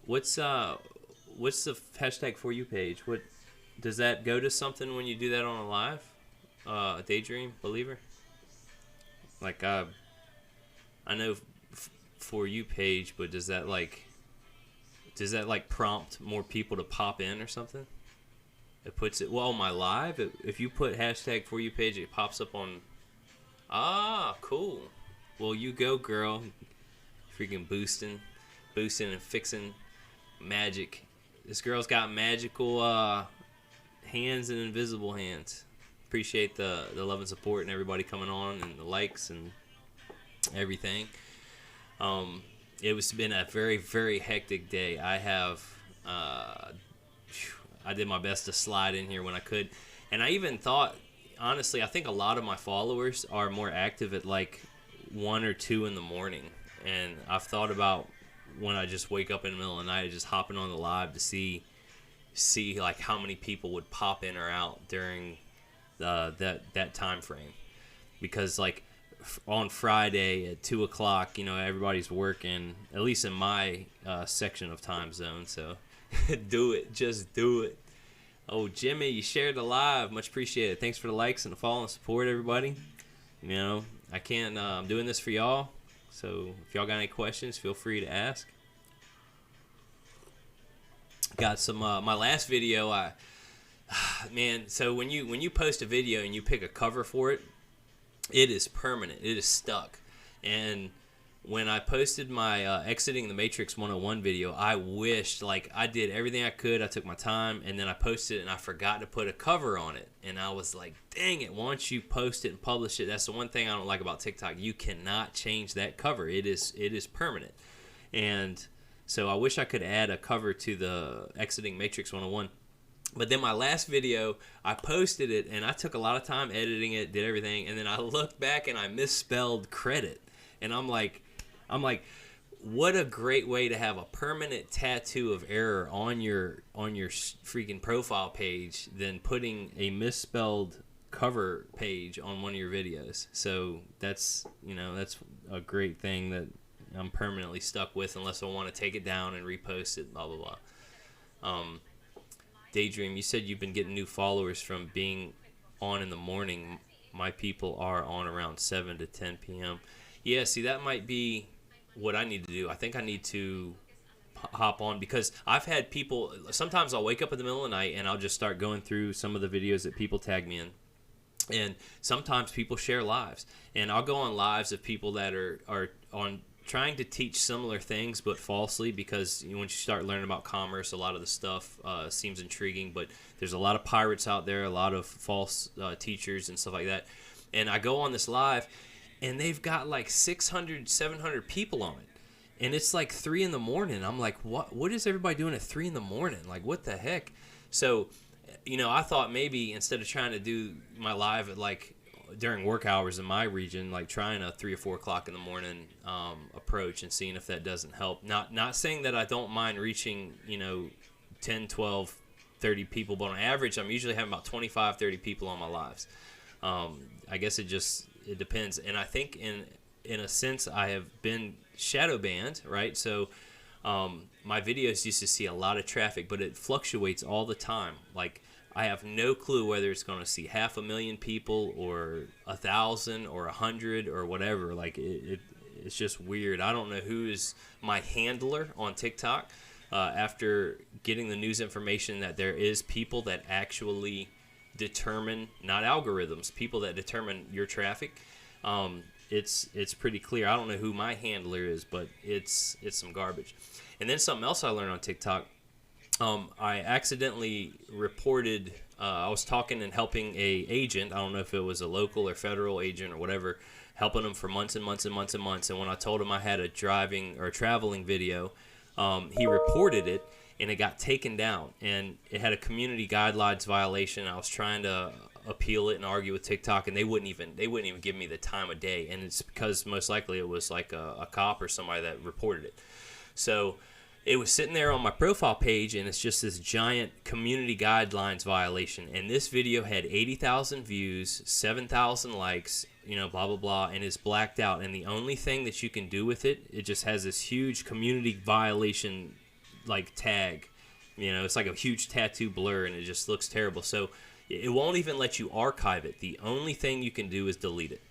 What's the hashtag for you page? What does that go to something when you do that on a live? Daydream believer. Like I know for you page, but does that like prompt more people to pop in or something? It puts it well on my live. If you put hashtag for you page, it pops up on. Ah, cool. Well, you go, girl. Freaking boosting and fixing magic. This girl's got magical hands and invisible hands. Appreciate the love and support and everybody coming on and the likes and everything. It was been a very, very hectic day. I did my best to slide in here when I could, and I even thought, honestly, I think a lot of my followers are more active at like 1 or 2 in the morning, and I've thought about when I just wake up in the middle of the night, just hopping on the live to see like how many people would pop in or out during that time frame, because like on Friday at 2 o'clock, everybody's working, at least in my section of time zone. So do it, just do it. Oh, Jimmy, you shared the live, much appreciated. Thanks for the likes and the follow and support, everybody. I can't. I'm doing this for y'all. So if y'all got any questions, feel free to ask. Got some. My last video, man. So when you post a video and you pick a cover for it, it is permanent. It is stuck. And when I posted my Exiting the Matrix 101 video, I wished, like, I did everything I could. I took my time, and then I posted it, and I forgot to put a cover on it. And I was like, dang it, once you post it and publish it, that's the one thing I don't like about TikTok. You cannot change that cover. It is permanent. And so I wish I could add a cover to the Exiting Matrix 101. But then my last video, I posted it, and I took a lot of time editing it, did everything, and then I looked back, and I misspelled credit. And I'm like, what a great way to have a permanent tattoo of error on your freaking profile page than putting a misspelled cover page on one of your videos. So that's a great thing that I'm permanently stuck with, unless I want to take it down and repost it, blah blah blah. Daydream, you said you've been getting new followers from being on in the morning. My people are on around 7 to 10 p.m. Yeah, see, that might be what I need to do. I think I need to hop on, because I've had people, sometimes I'll wake up in the middle of the night and I'll just start going through some of the videos that people tag me in. And sometimes people share lives, and I'll go on lives of people that are on trying to teach similar things but falsely, because once you start learning about commerce, a lot of the stuff seems intriguing, but there's a lot of pirates out there, a lot of false teachers and stuff like that. And I go on this live, and they've got like 600, 700 people on it. And it's like 3 in the morning. I'm like, what is everybody doing at 3 in the morning? Like, what the heck? So, I thought maybe instead of trying to do my live at like during work hours in my region, like trying a 3 or 4 o'clock in the morning approach and seeing if that doesn't help. Not saying that I don't mind reaching, 10, 12, 30 people, but on average, I'm usually having about 25, 30 people on my lives. I guess it depends. And I think in a sense I have been shadow banned, right? So my videos used to see a lot of traffic, but it fluctuates all the time. Like, I have no clue whether it's going to see 500,000 people or 1,000 or 100 or whatever. Like, it's just weird. I don't know who is my handler on TikTok. After getting the news information that there is people that actually determine, not algorithms, people that determine your traffic, it's pretty clear. I don't know who my handler is, but it's some garbage. And then something else I learned on TikTok, I accidentally reported, I was talking and helping a agent, I don't know if it was a local or federal agent or whatever, helping him for months and months and months and months. And when I told him I had a driving or traveling video, he reported it, and it got taken down, and it had a community guidelines violation. I was trying to appeal it and argue with TikTok, and they wouldn't even give me the time of day. And it's because most likely it was like a cop or somebody that reported it. So it was sitting there on my profile page, and it's just this giant community guidelines violation. And this video had 80,000 views, 7,000 likes, blah, blah, blah, and it's blacked out. And the only thing that you can do with it, it just has this huge community violation like tag. It's like a huge tattoo blur, and it just looks terrible. So it won't even let you archive it. The only thing you can do is delete it.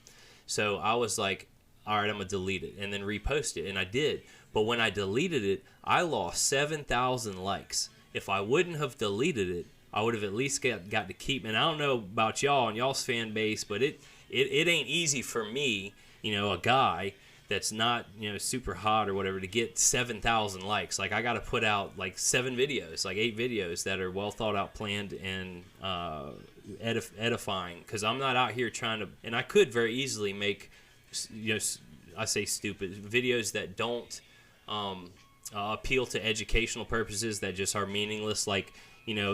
So I was like, all right, I'm going to delete it and then repost it. And I did. But when I deleted it, I lost 7,000 likes. If I wouldn't have deleted it, I would have at least got to keep. And I don't know about y'all and y'all's fan base, but it ain't easy for me, a guy that's not, super hot or whatever, to get 7,000 likes. Like, I got to put out like 7 videos, like 8 videos that are well thought out, planned, and edifying. Because I'm not out here trying to, and I could very easily make, I say stupid videos that don't appeal to educational purposes, that just are meaningless, like,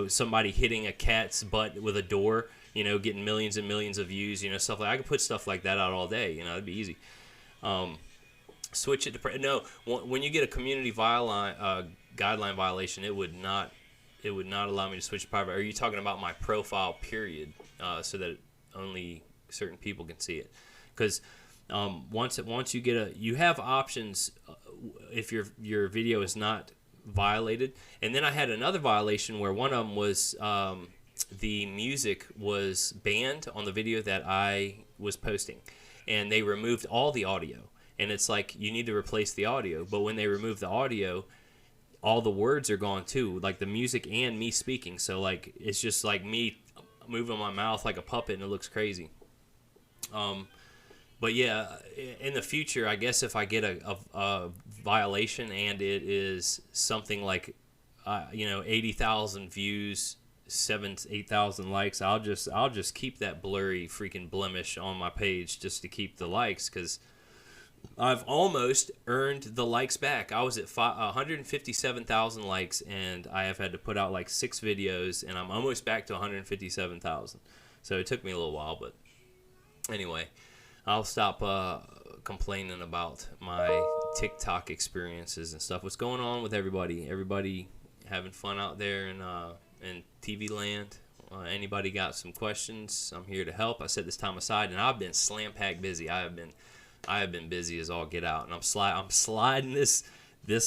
somebody hitting a cat's butt with a door, getting millions and millions of views, stuff like, I could put stuff like that out all day, it'd be easy. Switch it to no. When you get a community guideline violation, it would not allow me to switch to private. Are you talking about my profile period, so that only certain people can see it? Because once you get you have options if your video is not violated. And then I had another violation where one of them was the music was banned on the video that I was posting, and they removed all the audio. And it's like, you need to replace the audio. But when they remove the audio, all the words are gone too, like the music and me speaking. So like, it's just like me moving my mouth like a puppet, and it looks crazy. But yeah, in the future, I guess if I get a violation and it is something like, 80,000 views, 8,000 likes, I'll just keep that blurry freaking blemish on my page just to keep the likes, because I've almost earned the likes back. I was at 157,000 likes, and I have had to put out like 6 videos, and I'm almost back to 157,000. So it took me a little while, but anyway, I'll stop complaining about my TikTok experiences and stuff. What's going on with everybody? Everybody having fun out there in TV land? Anybody got some questions? I'm here to help. I set this time aside, and I've been slam-packed busy. I have been busy as all get out, and I'm sliding this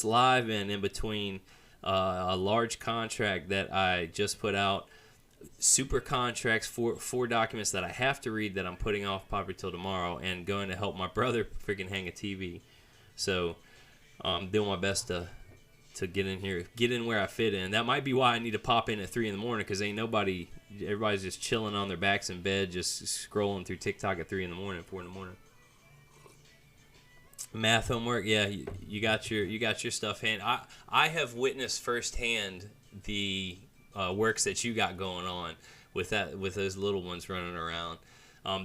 live in between a large contract that I just put out, super contracts, four documents that I have to read that I'm putting off probably till tomorrow, and going to help my brother freaking hang a TV. So I'm doing my best to get in here, get in where I fit in. That might be why I need to pop in at 3 in the morning, because everybody's just chilling on their backs in bed, just scrolling through TikTok at 3 in the morning, 4 in the morning. Math homework, yeah, you got your stuff hand. I have witnessed firsthand the works that you got going on with those little ones running around.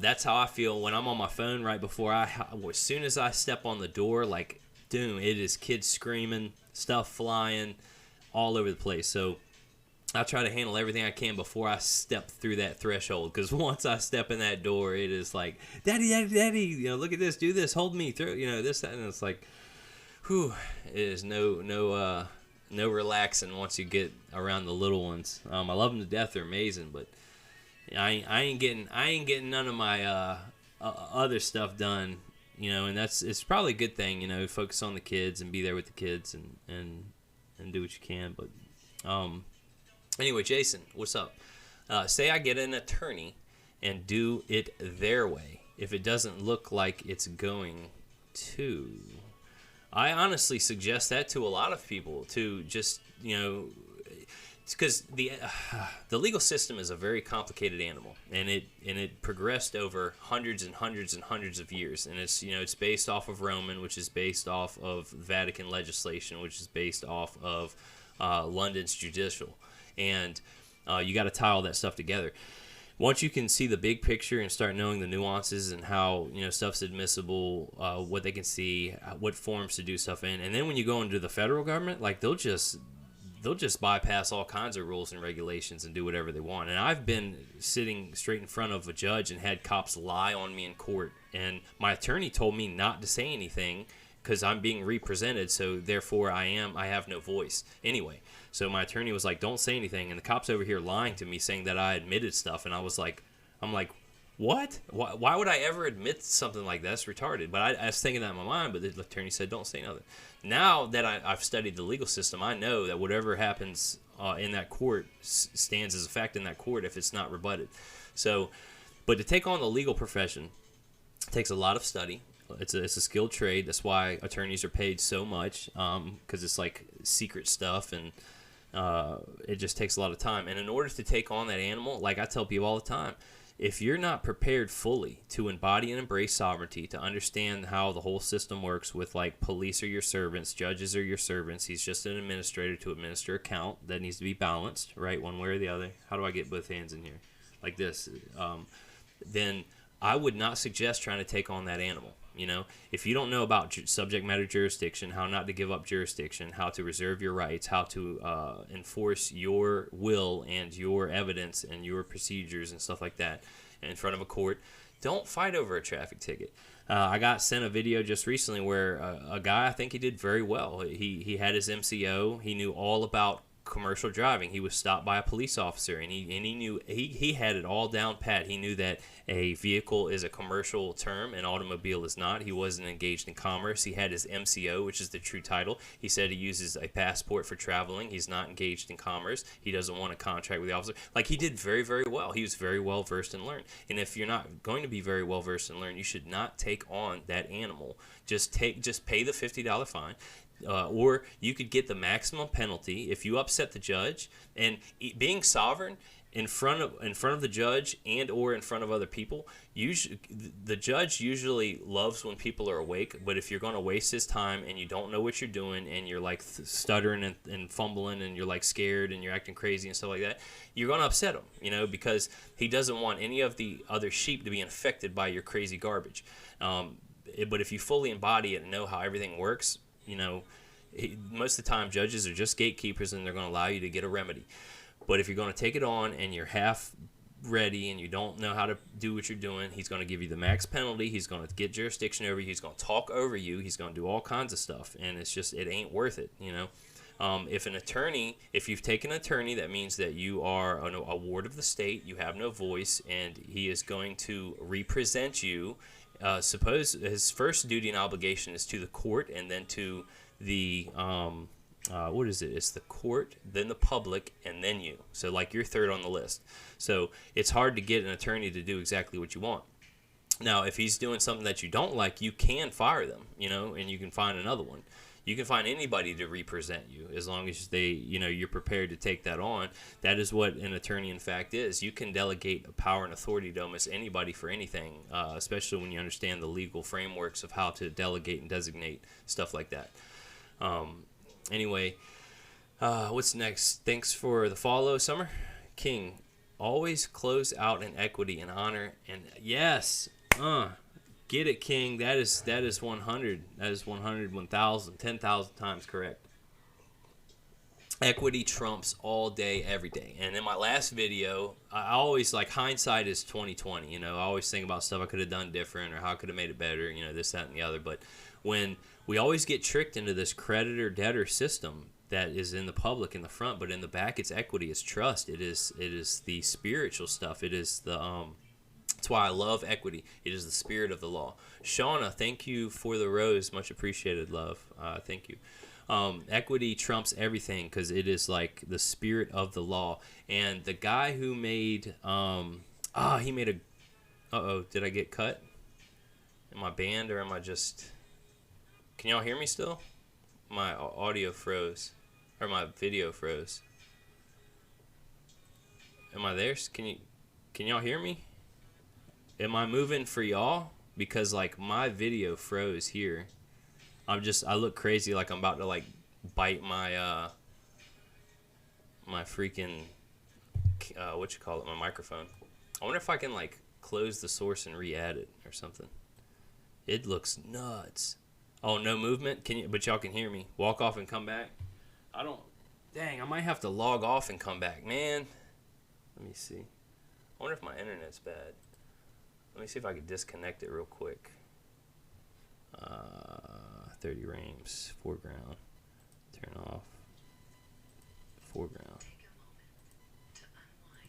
That's how I feel when I'm on my phone right before as soon as I step on the door, like, dude, it is kids screaming, stuff flying all over the place. So I try to handle everything I can before I step through that threshold, because once I step in that door, it is like, daddy, daddy, daddy, look at this, do this, hold me through, this, that, and it's like, whew, it is no relaxing once you get around the little ones. I love them to death, they're amazing, but I ain't getting none of my other stuff done, and it's probably a good thing, focus on the kids and be there with the kids and do what you can. But anyway, Jason, what's up? Say I get an attorney and do it their way. If it doesn't look like it's going to, I honestly suggest that to a lot of people, to just, it's because the legal system is a very complicated animal, and it progressed over hundreds and hundreds and hundreds of years, and it's based off of Roman, which is based off of Vatican legislation, which is based off of London's judicial, and you got to tie all that stuff together. Once you can see the big picture and start knowing the nuances and how stuff's admissible, what they can see, what forms to do stuff in, and then when you go into the federal government, like they'll just bypass all kinds of rules and regulations and do whatever they want. And I've been sitting straight in front of a judge and had cops lie on me in court, and my attorney told me not to say anything because I'm being represented, so therefore I have no voice anyway. So my attorney was like, don't say anything, and the cops over here lying to me saying that I admitted stuff, and I'm like, What? Why would I ever admit something like that? That's retarded. But I was thinking that in my mind, but the attorney said, don't say nothing. Now that I've studied the legal system, I know that whatever happens in that court stands as a fact in that court if it's not rebutted. So, but to take on the legal profession takes a lot of study. It's a skilled trade. That's why attorneys are paid so much, because it's like secret stuff, and it just takes a lot of time. And in order to take on that animal, like I tell people all the time, if you're not prepared fully to embody and embrace sovereignty, to understand how the whole system works with, like, police are your servants, judges are your servants, he's just an administrator to administer a count that needs to be balanced, right, one way or the other. How do I get both hands in here? Like this. Then I would not suggest trying to take on that animal. You know, if you don't know about subject matter jurisdiction, how not to give up jurisdiction, how to reserve your rights, how to enforce your will and your evidence and your procedures and stuff like that in front of a court, don't fight over a traffic ticket. I got sent a video just recently where a guy, I think he did very well. He had his MCO. He knew all about commercial driving. He was stopped by a police officer, and he knew he had it all down pat. He knew that a vehicle is a commercial term, an automobile is not. He wasn't engaged in commerce. He had his MCO, which is the true title. He said he uses a passport for traveling. He's not engaged in commerce. He doesn't want a contract with the officer. Like, he did very, very well. He was very well versed and learned. And if you're not going to be very well versed and learned, you should not take on that animal. Just pay the $50 fine. Or you could get the maximum penalty if you upset the judge. And being sovereign in front of the judge and or in front of other people, the judge usually loves when people are awake. But if you're going to waste his time and you don't know what you're doing and you're like stuttering and fumbling and you're like scared and you're acting crazy and stuff like that, you're going to upset him, you know, because he doesn't want any of the other sheep to be infected by your crazy garbage. But if you fully embody it and know how everything works, you know, most of the time judges are just gatekeepers and they're going to allow you to get a remedy. But if you're going to take it on and you're half ready and you don't know how to do what you're doing, he's going to give you the max penalty. He's going to get jurisdiction over you. He's going to talk over you. He's going to do all kinds of stuff. And it's just, it ain't worth it, you know. If you've taken an attorney, that means that you are a ward of the state. You have no voice, and he is going to represent you. Suppose his first duty and obligation is to the court, and then to the what is it? It's the court, then the public, and then you. So like you're third on the list. So it's hard to get an attorney to do exactly what you want. Now, if he's doing something that you don't like, you can fire them, you know, and you can find another one. You can find anybody to represent you as long as you're prepared to take that on. That is what an attorney, in fact, is. You can delegate power and authority to almost anybody for anything, especially when you understand the legal frameworks of how to delegate and designate stuff like that. Anyway, what's next? Thanks for the follow, Summer. King, always close out in equity and honor. And yes, get it, King. That is 100. That is 100, 1,000, 10,000 times correct. Equity trumps all day, every day. And in my last video, I always, like, hindsight is 20/20. You know, I always think about stuff I could have done different or how I could have made it better. You know, this, that, and the other. But when we always get tricked into this creditor-debtor system that is in the public in the front, but in the back, it's equity, it's trust. It is the spiritual stuff. It is the That's why I love equity. It is the spirit of the law. Shauna, thank you for the rose. Much appreciated, love. Thank you. Equity trumps everything because it is like the spirit of the law. And the guy who made, he made a, did I get cut? Am I banned or am I just, can y'all hear me still? My audio froze, or my video froze. Am I there? Can y'all hear me? Am I moving for y'all? Because, like, my video froze here. I look crazy like I'm about to, like, bite my, my freaking, my microphone. I wonder if I can, like, close the source and re-add it or something. It looks nuts. Oh, no movement? But y'all can hear me. Walk off and come back? Dang, I might have to log off and come back, man. Let me see. I wonder if my internet's bad. Let me see if I can disconnect it real quick. 30 frames, foreground, turn off, foreground,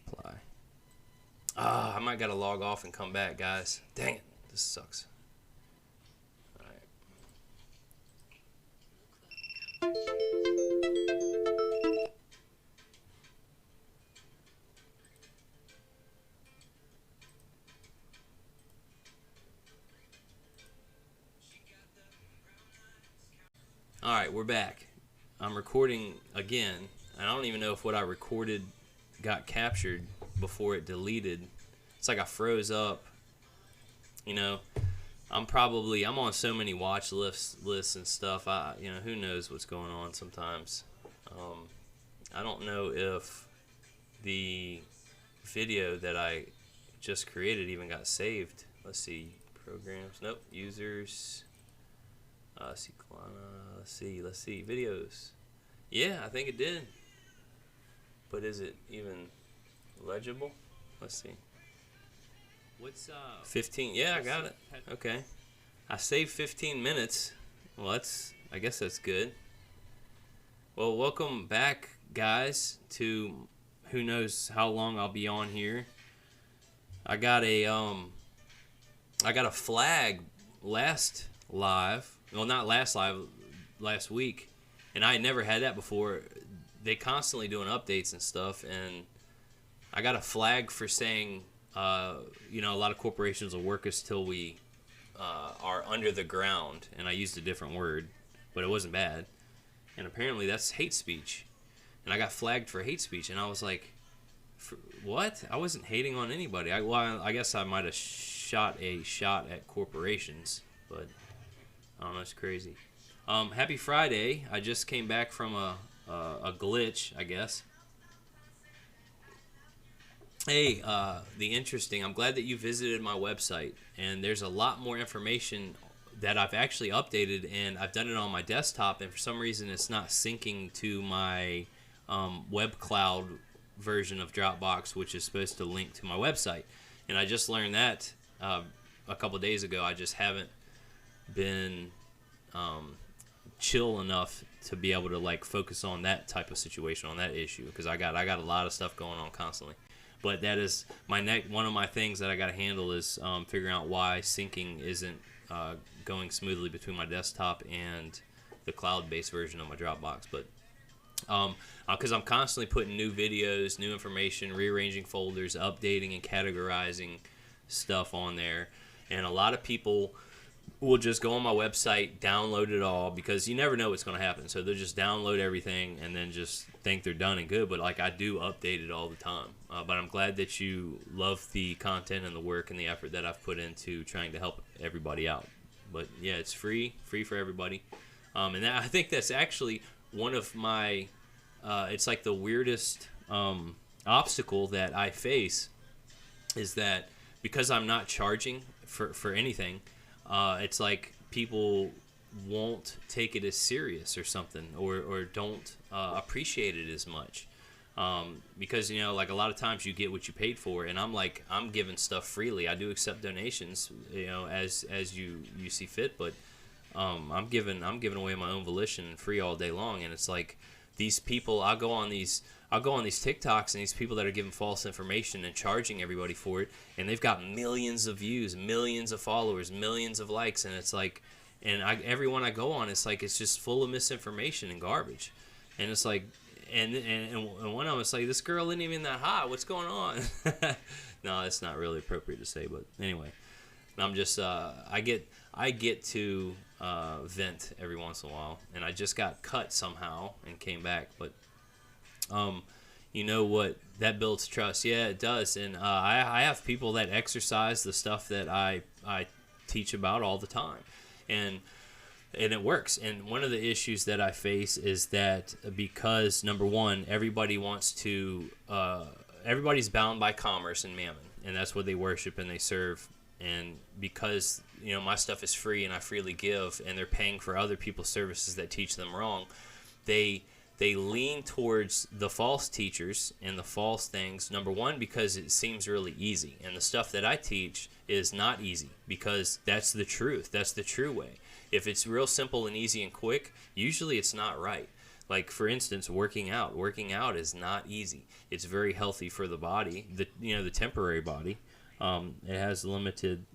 apply. I might I gotta log off and come back, guys. Dang it, this sucks. Alright, we're back. I'm recording again. I don't even know if what I recorded got captured before it deleted. It's like I froze up. You know, I'm on so many watch lists and stuff. Who knows what's going on sometimes. I don't know if the video that I just created even got saved. Let's see, programs. Nope, users. Let's see, videos. Yeah, I think it did. But is it even legible? Let's see. What's 15? Yeah, I got it. Okay. I saved 15 minutes. Well, I guess that's good. Well, welcome back, guys, to who knows how long I'll be on here. I got a flag last live. Well, not last live, last week, and I had never had that before. They constantly doing updates and stuff, and I got a flag for saying, a lot of corporations will work us till we are under the ground, and I used a different word, but it wasn't bad. And apparently that's hate speech, and I got flagged for hate speech, and I was like, what? I wasn't hating on anybody. I guess I might have shot at corporations, but I don't know, it's crazy. Happy Friday. I just came back from a glitch, I guess. Hey, I'm glad that you visited my website, and there's a lot more information that I've actually updated, and I've done it on my desktop, and for some reason it's not syncing to my web cloud version of Dropbox, which is supposed to link to my website. And I just learned that a couple days ago. I just haven't been chill enough to be able to focus on that type of situation, on that issue, because I got a lot of stuff going on constantly. But that is one of my things that I got to handle is figuring out why syncing isn't going smoothly between my desktop and the cloud-based version of my Dropbox. But because I'm constantly putting new videos, new information, rearranging folders, updating and categorizing stuff on there, and a lot of people will just go on my website, download it all, because you never know what's going to happen. So they'll just download everything and then just think they're done and good. But I do update it all the time. But I'm glad that you love the content and the work and the effort that I've put into trying to help everybody out. But yeah, it's free for everybody. And I think that's actually one of my, it's like the weirdest obstacle that I face, is that because I'm not charging for anything, it's like people won't take it as serious or something, or don't appreciate it as much, because a lot of times you get what you paid for, and I'm giving stuff freely. I do accept donations, as you see fit, but I'm giving away my own volition and free all day long. And it's like these people, I'll go on these TikToks, and these people that are giving false information and charging everybody for it, and they've got millions of views, millions of followers, millions of likes, and it's like, and everyone I go on, it's like it's just full of misinformation and garbage, and it's like, and one of them, it's like, this girl isn't even that hot. What's going on? No, that's not really appropriate to say, but anyway, I'm just I get to vent every once in a while, and I just got cut somehow and came back, but you know what, that builds trust. Yeah, it does. And I have people that exercise the stuff that I teach about all the time, and it works. And one of the issues that I face is that because, number one, everybody wants to everybody's bound by commerce and mammon, and that's what they worship and they serve. And because my stuff is free and I freely give, and they're paying for other people's services that teach them wrong, they lean towards the false teachers and the false things. Number one, because it seems really easy, and the stuff that I teach is not easy, because that's the truth. That's the true way. If it's real simple and easy and quick, usually it's not right. Like, for instance, working out. Working out is not easy. It's very healthy for the body, the temporary body. It has limited,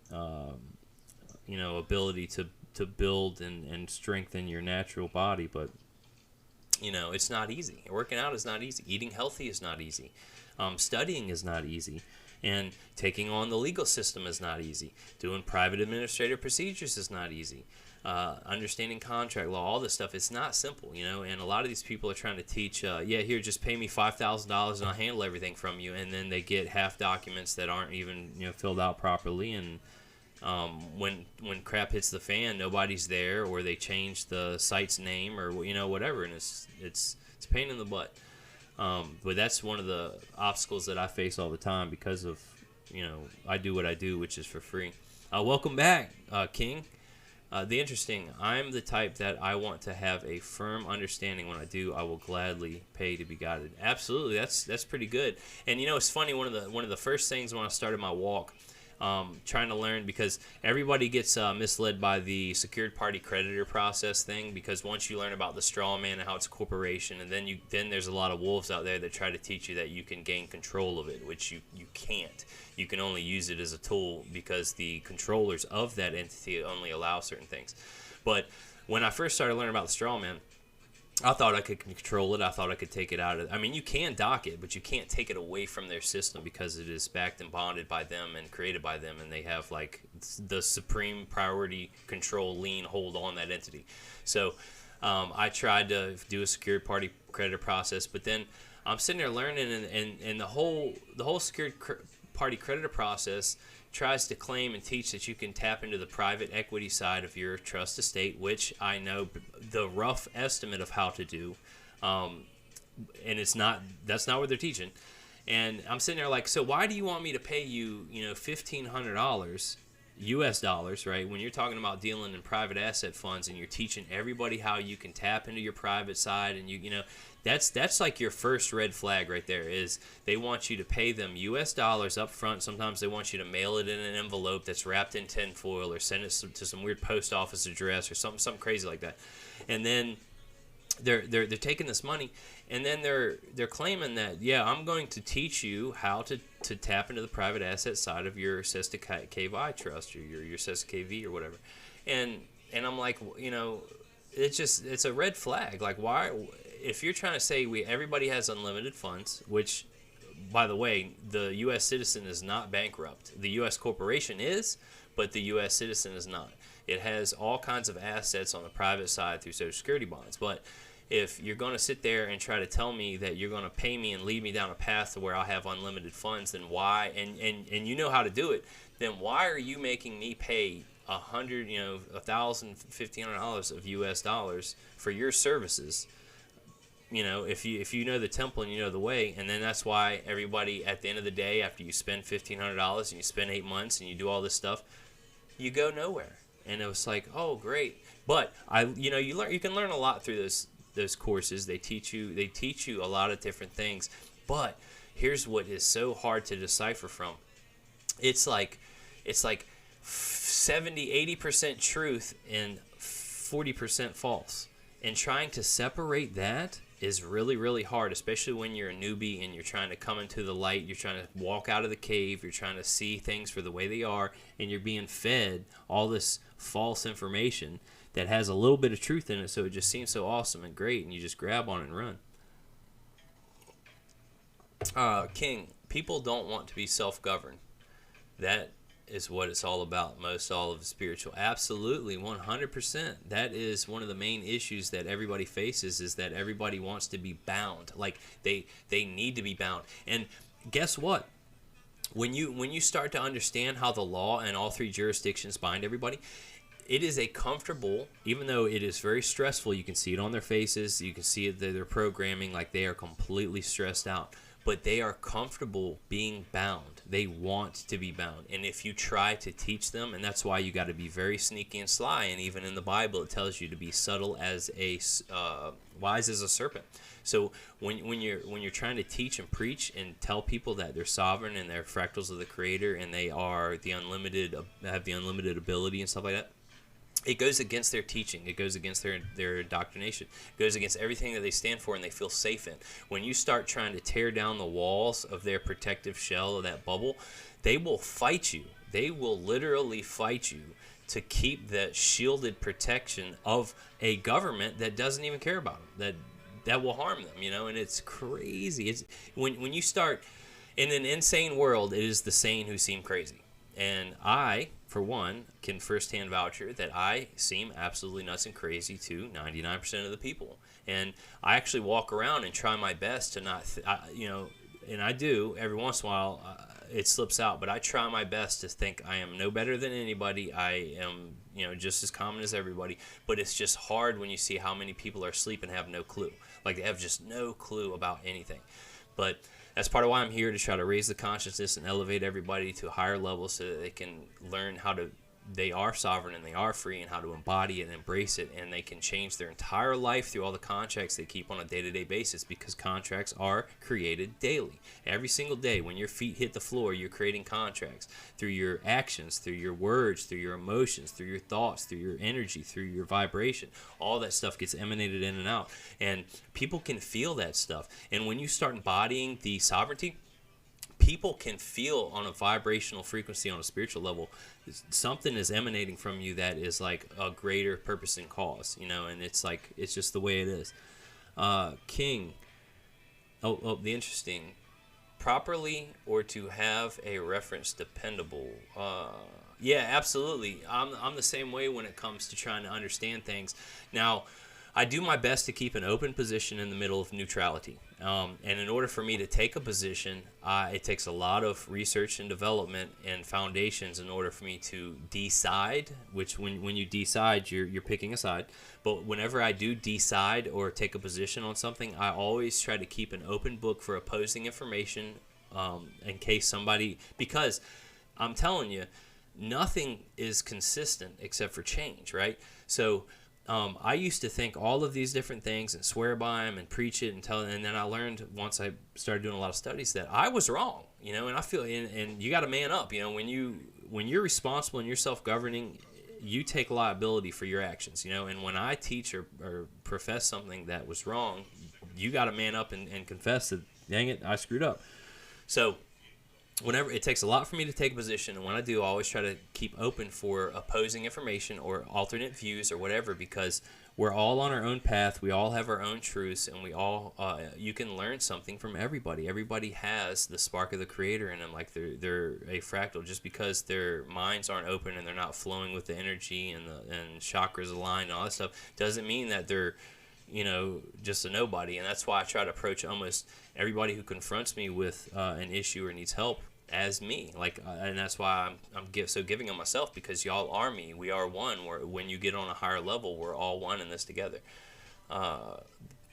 ability to build and strengthen your natural body, but it's not easy. Working out is not easy. Eating healthy is not easy. Studying is not easy. And taking on the legal system is not easy. Doing private administrative procedures is not easy. Understanding contract law, all this stuff, it's not simple, and a lot of these people are trying to teach, here, just pay me $5,000 and I'll handle everything from you, and then they get half documents that aren't even, filled out properly, and when crap hits the fan, nobody's there, or they change the site's name, or whatever, and it's a pain in the butt. But that's one of the obstacles that I face all the time because of I do what I do, which is for free. Welcome back, King. I'm the type that I want to have a firm understanding. When I do, I will gladly pay to be guided. Absolutely, that's pretty good. And it's funny. One of the first things when I started my walk, trying to learn, because everybody gets misled by the secured party creditor process thing, because once you learn about the straw man and how it's a corporation, and then there's a lot of wolves out there that try to teach you that you can gain control of it, which you can't. You can only use it as a tool because the controllers of that entity only allow certain things. But when I first started learning about the straw man, I thought I could control it. I thought I could take it out of. I mean, you can dock it, but you can't take it away from their system because it is backed and bonded by them and created by them, and they have like the supreme priority control lien hold on that entity. So I tried to do a secured party creditor process, but then I'm sitting there learning, and the whole secured party creditor process tries to claim and teach that you can tap into the private equity side of your trust estate, which I know the rough estimate of how to do, and that's not what they're teaching. And I'm sitting there like, so why do you want me to pay you, $1,500 US dollars, right? When you're talking about dealing in private asset funds, and you're teaching everybody how you can tap into your private side, and that's like your first red flag right there. Is they want you to pay them US dollars up front. Sometimes they want you to mail it in an envelope that's wrapped in tinfoil, or send it to some weird post office address, or something crazy like that. And then they're taking this money, and then they're claiming that, I'm going to teach you how to tap into the private asset side of your Cesta KVI trust, or your Cesta KV or whatever. And I'm like, it's a red flag. Like, why? If you're trying to say everybody has unlimited funds, which, by the way, the U.S. citizen is not bankrupt. The U.S. corporation is, but the U.S. citizen is not. It has all kinds of assets on the private side through Social Security bonds. But if you're going to sit there and try to tell me that you're going to pay me and lead me down a path to where I'll have unlimited funds, then why? And you know how to do it. Then why are you making me pay $100, $1,000, $1,500 of U.S. dollars for your services? If you know the temple and you know the way, and then that's why everybody at the end of the day, after you spend $1,500 and you spend 8 months and you do all this stuff, you go nowhere. And it was like, oh, great. But you can learn a lot through those courses. They teach you a lot of different things. But here's what is so hard to decipher from. It's like 70-80% truth and 40% false. And trying to separate that is really, really hard, especially when you're a newbie and you're trying to come into the light. You're trying to walk out of the cave. You're trying to see things for the way they are, and you're being fed all this false information that has a little bit of truth in it, so it just seems so awesome and great, and you just grab on it and run. King, people don't want to be self-governed. That is what it's all about. All of spiritual. Absolutely, 100%. That is one of the main issues that everybody faces, is that everybody wants to be bound. Like they need to be bound. And guess what? When you start to understand how the law and all three jurisdictions bind everybody, it is a comfortable, even though it is very stressful. You can see it on their faces. You can see it, they're programming like they are completely stressed out. But they are comfortable being bound. They want to be bound. And if you try to teach them, and that's why you got to be very sneaky and sly. And even in the Bible, it tells you to be subtle as wise as a serpent. So when you're trying to teach and preach and tell people that they're sovereign and they're fractals of the Creator and they are have the unlimited ability and stuff like that, it goes against their teaching. It goes against their indoctrination. It goes against everything that they stand for and they feel safe in. When you start trying to tear down the walls of their protective shell of that bubble, they will fight you. They will literally fight you to keep that shielded protection of a government that doesn't even care about them, that will harm them, and it's crazy. It's when you start in an insane world, it is the sane who seem crazy. And I, for one, can firsthand voucher that I seem absolutely nuts and crazy to 99% of the people. And I actually walk around and try my best to not, and I do every once in a while. It slips out, but I try my best to think I am no better than anybody. I am, just as common as everybody. But it's just hard when you see how many people are asleep and have no clue. Like they have just no clue about anything. But that's part of why I'm here, to try to raise the consciousness and elevate everybody to a higher level so that they can learn they are sovereign and they are free, and how to embody it and embrace it, and they can change their entire life through all the contracts they keep on a day-to-day basis, because contracts are created daily. Every single day when your feet hit the floor, you're creating contracts through your actions, through your words, through your emotions, through your thoughts, through your energy, through your vibration. All that stuff gets emanated in and out, and people can feel that stuff. And when you start embodying the sovereignty, people can feel on a vibrational frequency, on a spiritual level, something is emanating from you that is like a greater purpose and cause, and it's just the way it is. King, the interesting, properly or to have a reference dependable. Yeah, absolutely. I'm the same way when it comes to trying to understand things. Now, I do my best to keep an open position in the middle of neutrality. And in order for me to take a position, it takes a lot of research and development and foundations in order for me to decide, which when you decide, you're picking a side. But whenever I do decide or take a position on something, I always try to keep an open book for opposing information in case somebody, because I'm telling you, nothing is consistent except for change, right? So I used to think all of these different things and swear by them and preach it and tell, and then I learned once I started doing a lot of studies that I was wrong, and I feel, and you got to man up, when you're responsible and you're self-governing, you take liability for your actions, and when I teach or profess something that was wrong, you got to man up and confess that, dang it, I screwed up. So whenever it takes a lot for me to take a position, and when I do, I always try to keep open for opposing information or alternate views or whatever, because we're all on our own path. We all have our own truths, and we all you can learn something from everybody. Everybody has the spark of the creator in them, like they're a fractal. Just because their minds aren't open and they're not flowing with the energy and chakras aligned and all that stuff, doesn't mean that they're just a nobody. And that's why I try to approach almost everybody who confronts me with an issue or needs help as me, and that's why I'm so giving of myself, because y'all are me. We are one. When you get on a higher level, we're all one in this together.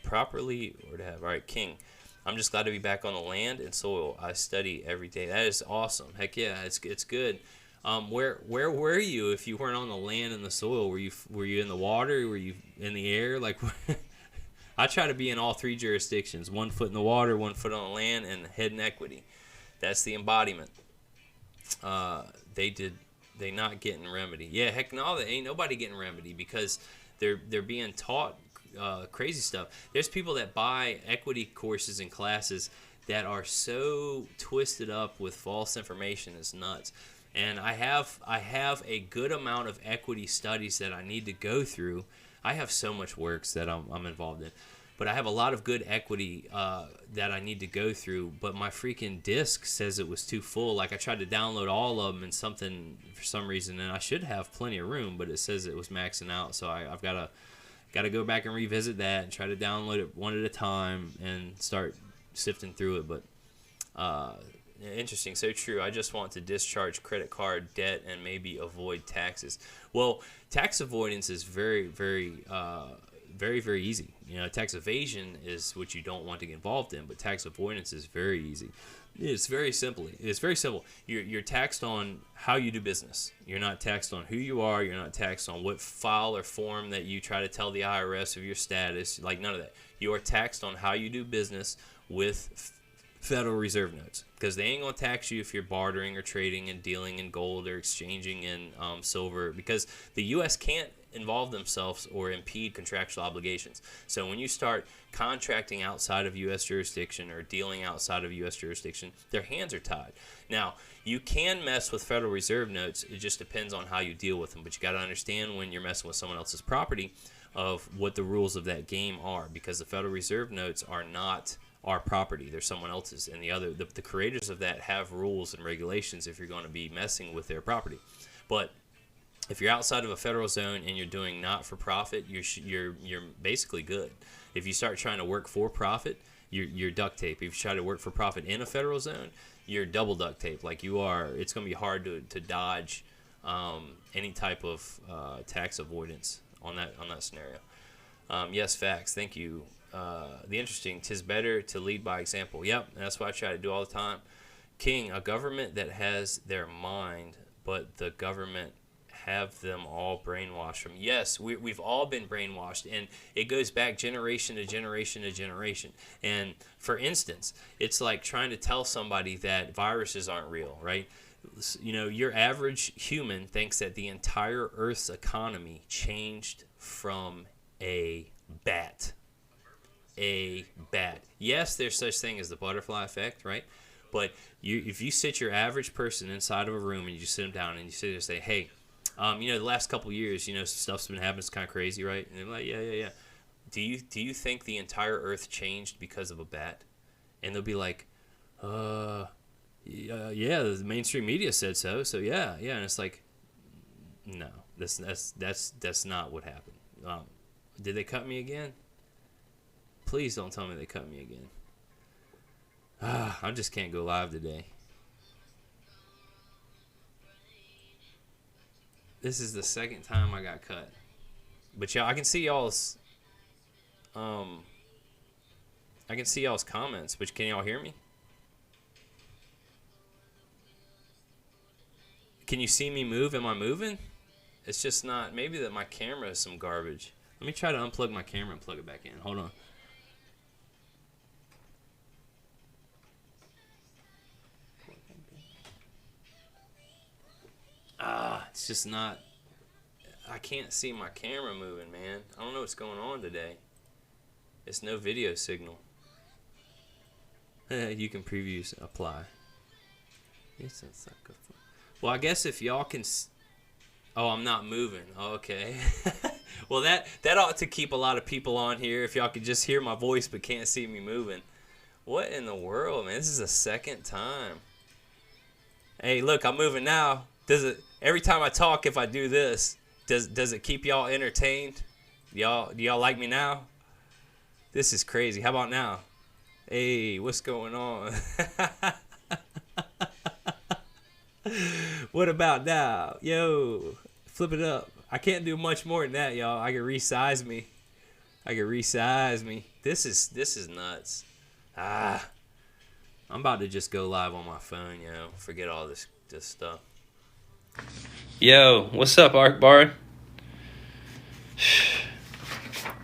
Properly or to have. All right, King. I'm just glad to be back on the land and soil. I study every day. That is awesome. Heck yeah, it's good. Where were you if you weren't on the land and the soil? Were you in the water? Were you in the air? I try to be in all three jurisdictions: 1 foot in the water, 1 foot on the land, and head in equity. That's the embodiment. They not getting remedy. Yeah, heck no, they ain't nobody getting remedy, because they're being taught crazy stuff. There's people that buy equity courses and classes that are so twisted up with false information. It's nuts. And I have a good amount of equity studies that I need to go through. I have so much works that I'm involved in. But I have a lot of good equity that I need to go through. But my freaking disk says it was too full. Like, I tried to download all of them and something for some reason, and I should have plenty of room, but it says it was maxing out. So I've got to go back and revisit that and try to download it one at a time and start sifting through it. But interesting, so true. I just want to discharge credit card debt and maybe avoid taxes. Well, tax avoidance is very, very very, very easy. Tax evasion is what you don't want to get involved in, but tax avoidance is very easy. It's very simple. You're taxed on how you do business. You're not taxed on who you are. You're not taxed on what file or form that you try to tell the IRS of your status. Like, none of that. You are taxed on how you do business with Federal Reserve notes, because they ain't gonna tax you if you're bartering or trading and dealing in gold or exchanging in silver, because the U.S. can't involve themselves or impede contractual obligations. So when you start contracting outside of U.S. jurisdiction or dealing outside of U.S. jurisdiction, their hands are tied. Now, you can mess with Federal Reserve notes. It just depends on how you deal with them. But you got to understand when you're messing with someone else's property of what the rules of that game are, because the Federal Reserve notes are not our property. They're someone else's. And the creators of that have rules and regulations if you're going to be messing with their property. But if you're outside of a federal zone and you're doing not for profit, you're basically good. If you start trying to work for profit, you're duct tape. If you try to work for profit in a federal zone, you're double duct tape. Like you are, it's going to be hard to dodge any type of tax avoidance on that scenario. Yes, facts. Thank you. The interesting, 'tis better to lead by example. Yep, that's what I try to do all the time. King, a government that has their mind, but the government have them all brainwashed from. Yes, we've all been brainwashed, and it goes back generation to generation to generation. And for instance, it's like trying to tell somebody that viruses aren't real, right? You know, your average human thinks that the entire Earth's economy changed from a bat. A bat. Yes, there's such thing as the butterfly effect, right? But if you sit your average person inside of a room and you just sit them down and you sit there and say, hey, you know, the last couple of years, you know, stuff's been happening. It's kind of crazy, right? And they're like, yeah. Do you think the entire Earth changed because of a bat? And they'll be like, yeah, the mainstream media said so. So yeah. And it's like, no, that's not what happened. Did they cut me again? Please don't tell me they cut me again. I just can't go live today. This is the second time I got cut. But y'all, I can see y'all's comments, but can y'all hear me? Can you see me move? Am I moving? It's just not, maybe that my camera is some garbage. Let me try to unplug my camera and plug it back in. Hold on. It's just not, I can't see my camera moving, man. I don't know what's going on today. It's no video signal. You can previews apply. Well, I guess if y'all can, oh, I'm not moving. Okay. Well, that ought to keep a lot of people on here if y'all could just hear my voice but can't see me moving. What in the world, man? This is the second time. Hey, look, I'm moving now. Does it, every time I talk, if I do this, does it keep y'all entertained? Do y'all like me now? This is crazy. How about now? Hey, what's going on? What about now? Yo, flip it up. I can't do much more than that, y'all. I can resize me. This is nuts. I'm about to just go live on my phone, yo. Forget all this stuff. Yo, what's up, Arkbard?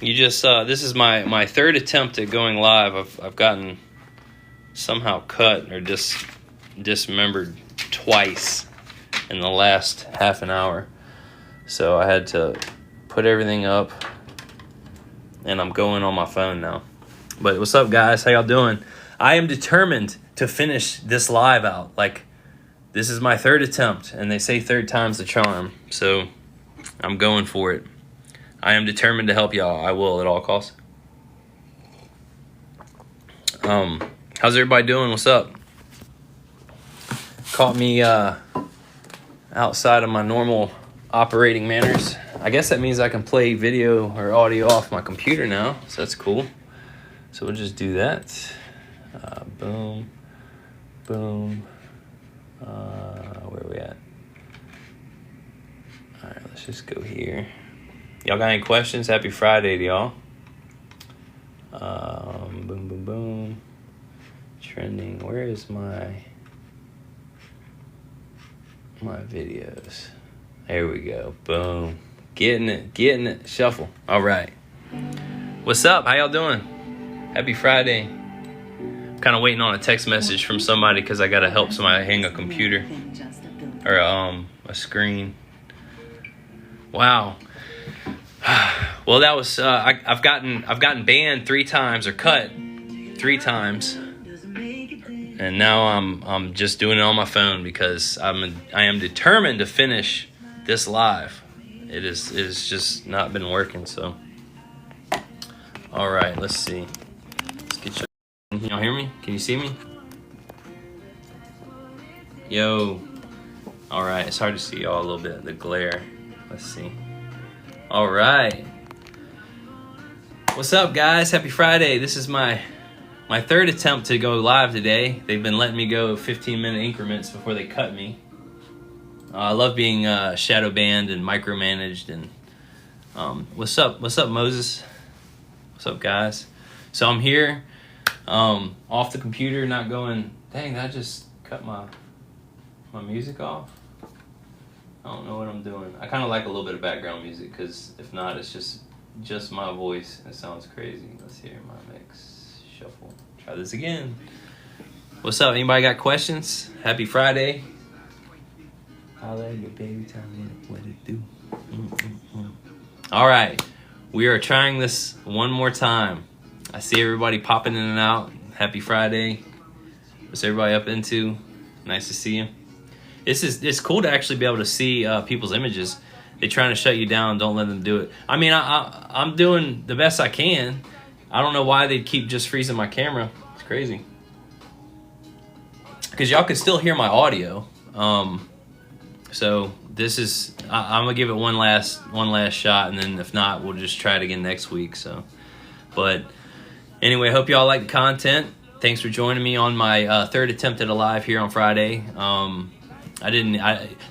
You just this is my third attempt at going live. I've gotten somehow cut or dismembered twice in the last half an hour. So I had to put everything up, and I'm going on my phone now. But what's up, guys? How y'all doing? I am determined to finish this live out. Like, this is my third attempt, and they say third time's the charm. So I'm going for it. I am determined to help y'all. I will at all costs. How's everybody doing? What's up? Caught me outside of my normal operating manners. I guess that means I can play video or audio off my computer now, so that's cool. So we'll just do that. Boom. Where are we at? All right, let's just go here. Y'all got any questions? Happy Friday to y'all. Boom. Trending. Where is my videos? There we go. Boom. Getting it. Shuffle. All right. What's up? How y'all doing? Happy Friday. kind of waiting on a text message from somebody because I got to help somebody hang a computer or a screen. Wow. Well, that was I've gotten banned 3 times or cut 3 times, and now I'm just doing it on my phone because I am determined to finish this live. It is just not been working. So, all right, let's see. Let's get you. Can y'all hear me? Can you see me? Yo. All right, it's hard to see y'all a little bit. The glare. Let's see. All right. What's up, guys? Happy Friday. This is my 3rd attempt to go live today. They've been letting me go 15-minute increments before they cut me. I love being shadow banned and micromanaged. And what's up? What's up, Moses? What's up, guys? So I'm here, off the computer, not going. Dang, did I just cut my music off? I don't know what I'm doing. I kind of like a little bit of background music because if not, it's just my voice. It sounds crazy. Let's hear my mix shuffle. Try this again. What's up? Anybody got questions? Happy Friday. Holla at your baby, tell me what it do. All right, we are trying this one more time. I see everybody popping in and out. Happy Friday. What's everybody up into? Nice to see you. It's cool to actually be able to see people's images. They're trying to shut you down. Don't let them do it. I mean, I'm doing the best I can. I don't know why they keep just freezing my camera. It's crazy. Because y'all can still hear my audio. So this is, I'm gonna give it one last shot, and then if not, we'll just try it again next week. So, but anyway, hope y'all like the content. Thanks for joining me on my 3rd attempt at a live here on Friday.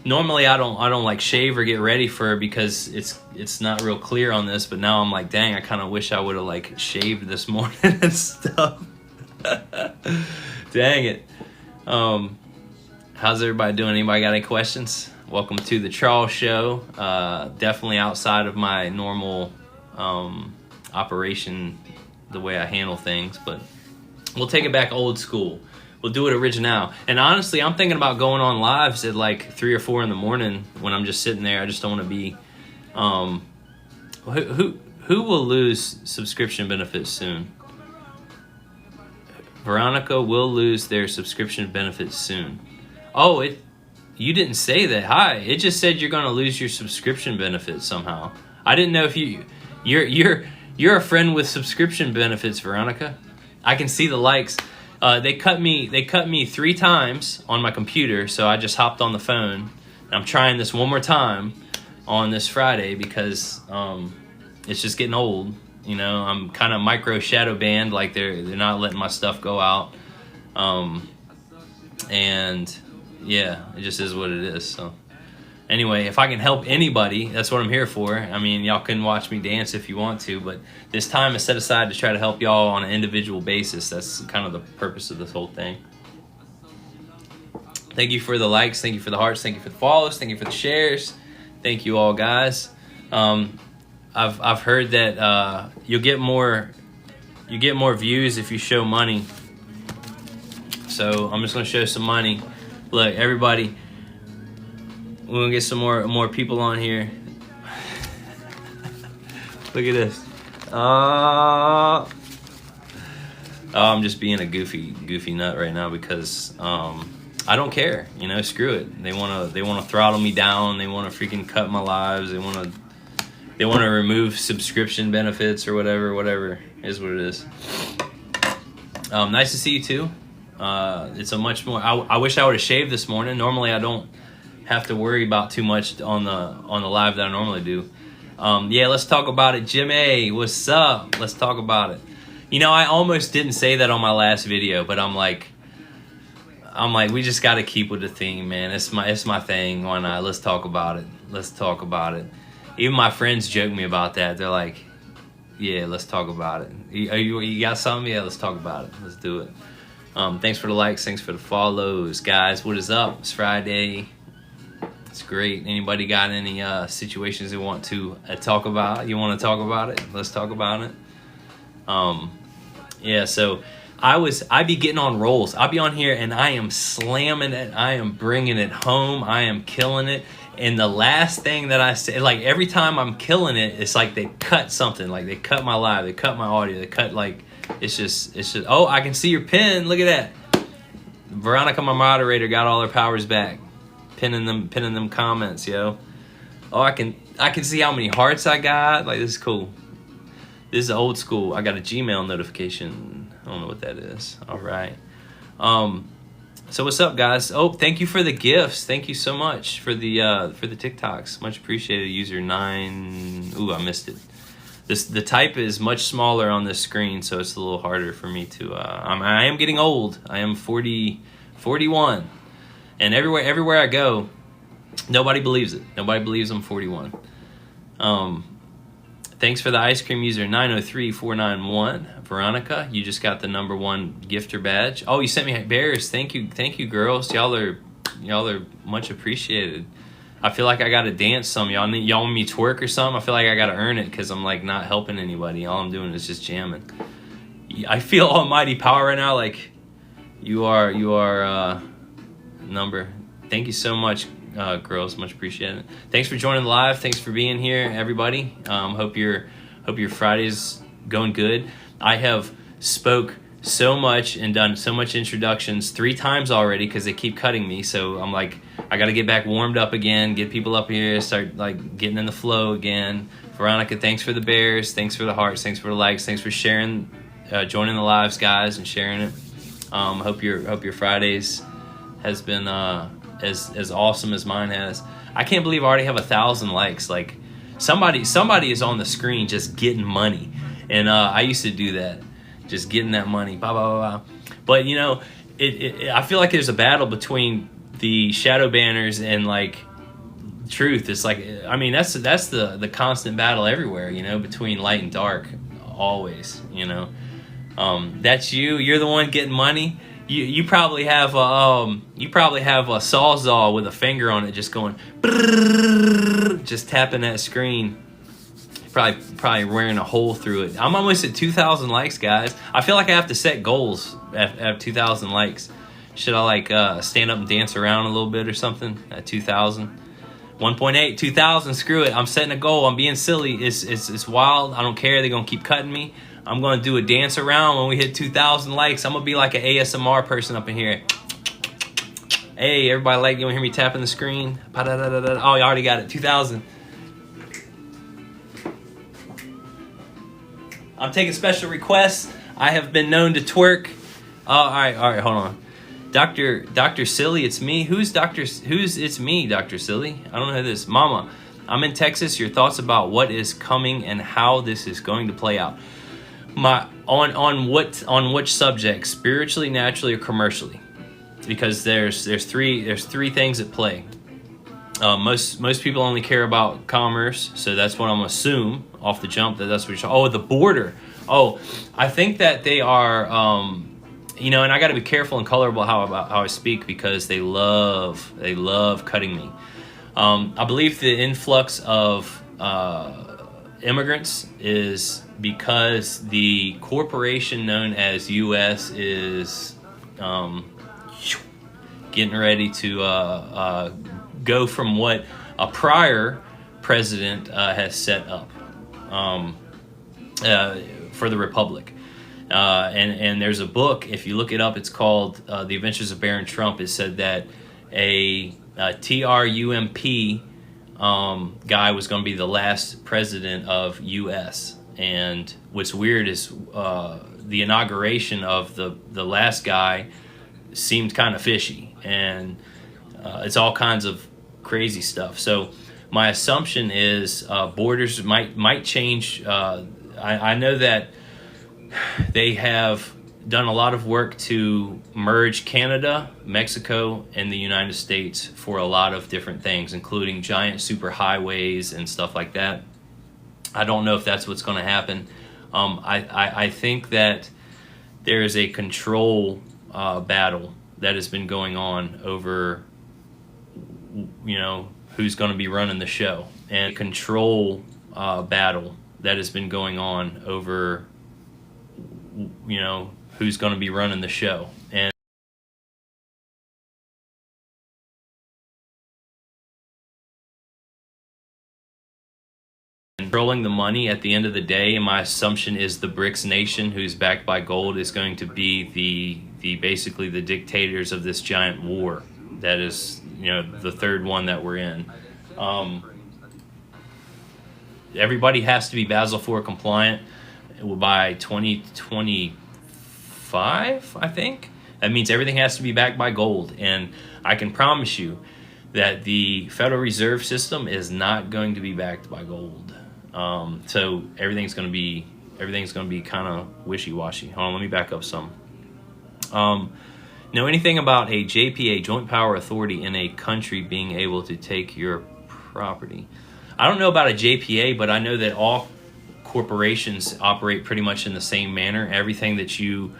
Normally I don't like shave or get ready for because it's not real clear on this, but now I'm like, dang, I kind of wish I would have like shaved this morning and stuff. Dang it. How's everybody doing? Anybody got any questions? Welcome to the Charles Show. Definitely outside of my normal operation, the way I handle things, but we'll take it back old school. We'll do it original. And honestly, I'm thinking about going on lives at like 3 or 4 in the morning when I'm just sitting there. I just don't want to be. Who will lose subscription benefits soon? Veronica will lose their subscription benefits soon. Oh, you didn't say that. Hi, it just said you're going to lose your subscription benefits somehow. I didn't know if you're a friend with subscription benefits, Veronica. I can see the likes. They cut me 3 times on my computer, so I just hopped on the phone. And I'm trying this one more time on this Friday because it's just getting old. You know, I'm kind of micro shadow banned, like they're not letting my stuff go out. And yeah, it just is what it is. So anyway, if I can help anybody, that's what I'm here for. I mean, y'all can watch me dance if you want to, but this time is set aside to try to help y'all on an individual basis. That's kind of the purpose of this whole thing. Thank you for the likes. Thank you for the hearts. Thank you for the follows. Thank you for the shares. Thank you all, guys. I've heard that you get more views if you show money. So I'm just gonna show some money. Look, everybody. We're gonna get some more people on here. Look at this. Oh, I'm just being a goofy nut right now because I don't care. You know, screw it. They wanna throttle me down. They wanna freaking cut my lives. They wanna remove subscription benefits or whatever is what it is. Nice to see you too. It's a much more. I wish I would have shaved this morning. Normally I don't have to worry about too much on the live that I normally do. Yeah, let's talk about it. Jim A, what's up? Let's talk about it. You know, I almost didn't say that on my last video, but I'm like, we just got to keep with the theme, man. It's my thing. Why not? Let's talk about it. Let's talk about it. Even my friends joke me about that. They're like, yeah, let's talk about it. You got something? Yeah, let's talk about it. Let's do it. Thanks for the likes. Thanks for the follows, guys. What is up? It's Friday. It's great. Anybody got any situations they want to talk about? You want to talk about it? Let's talk about it. Yeah, so I be getting on rolls. I'll be on here and I am slamming it. I am bringing it home. I am killing it. And the last thing that I say, like every time I'm killing it, it's like they cut something. Like they cut my live, they cut my audio, they cut like, it's just, oh, I can see your pin. Look at that. Veronica, my moderator, got all her powers back. Pinning them comments, yo. Oh, I can see how many hearts I got. Like, this is cool. This is old school. I got a Gmail notification. I don't know what that is. All right. So what's up, guys? Oh, thank you for the gifts. Thank you so much for the TikToks. Much appreciated. User 9. Ooh, I missed it. The type is much smaller on this screen, so it's a little harder for me to. I am getting old. I am 41, and everywhere I go, nobody believes it. Nobody believes I'm 41. Thanks for the ice cream, user 903491. Veronica, you just got the #1 gifter badge. Oh, you sent me bears. Thank you, girls. Y'all are much appreciated. I feel like I gotta dance some. Y'all want me to twerk or something? I feel like I gotta earn it because I'm like not helping anybody. All I'm doing is just jamming. I feel almighty power right now. Like you are number. Thank you so much, girls. Much appreciated. Thanks for joining the live. Thanks for being here, everybody. Hope your Friday's going good. I have spoke so much and done so much introductions 3 times already because they keep cutting me. So I'm like, I got to get back warmed up again, get people up here, start like getting in the flow again. Veronica, thanks for the bears, thanks for the hearts, thanks for the likes, thanks for sharing, joining the lives, guys, and sharing it. Hope your Fridays has been as awesome as mine has. I can't believe I already have 1,000 likes. Like somebody is on the screen just getting money, and I used to do that, just getting that money. Blah blah blah. But you know, I feel like there's a battle between the shadow banners and like truth. It's like, I mean, that's the constant battle everywhere, you know, between light and dark, always, you know. That's you're the one getting money. You probably have a Sawzall with a finger on it, just going just tapping that screen, probably wearing a hole through it. I'm almost at 2,000 likes, guys. I feel like I have to set goals at 2,000 likes. Should I like stand up and dance around a little bit or something at 2,000? 1.8, 2,000, screw it. I'm setting a goal. I'm being silly. It's wild. I don't care. They're going to keep cutting me. I'm going to do a dance around when we hit 2,000 likes. I'm going to be like an ASMR person up in here. Hey, everybody like, you want to hear me tapping the screen? Oh, you already got it. 2,000. I'm taking special requests. I have been known to twerk. All right, hold on. Dr. Silly, it's me. It's me, Dr. Silly. I don't know who this is. Mama, I'm in Texas. Your thoughts about what is coming and how this is going to play out. On which subject? Spiritually, naturally, or commercially? Because there's three things at play. Most people only care about commerce, so that's what I'm gonna assume off the jump that's what you're. Oh, the border. Oh, I think that they are. You know, and I got to be careful and colorable how I speak because they love cutting me. I believe the influx of immigrants is because the corporation known as U.S. is getting ready to go from what a prior president has set up for the Republic. And there's a book, if you look it up, it's called The Adventures of Baron Trump. It said that a Trump guy was going to be the last president of U.S. And what's weird is the inauguration of the last guy seemed kind of fishy, and it's all kinds of crazy stuff. So my assumption is borders might change. I know that they have done a lot of work to merge Canada, Mexico, and the United States for a lot of different things, including giant superhighways and stuff like that. I don't know if that's what's going to happen. I think that there is a control battle that has been going on over, you know, who's going to be running the show, and control battle that has been going on over, you know, who's going to be running the show. And controlling the money at the end of the day, and my assumption is the BRICS nation, who's backed by gold, is going to be the basically the dictators of this giant war that is, the third one that we're in. Everybody has to be Basel IV compliant by 2025, I think. That means everything has to be backed by gold, and I can promise you that the Federal Reserve System is not going to be backed by gold. So everything's going to be kind of wishy-washy. Hold on, let me back up some. Know anything about a JPA, Joint Power Authority, in a country being able to take your property? I don't know about a JPA, but I know that all corporations operate pretty much in the same manner. Everything that you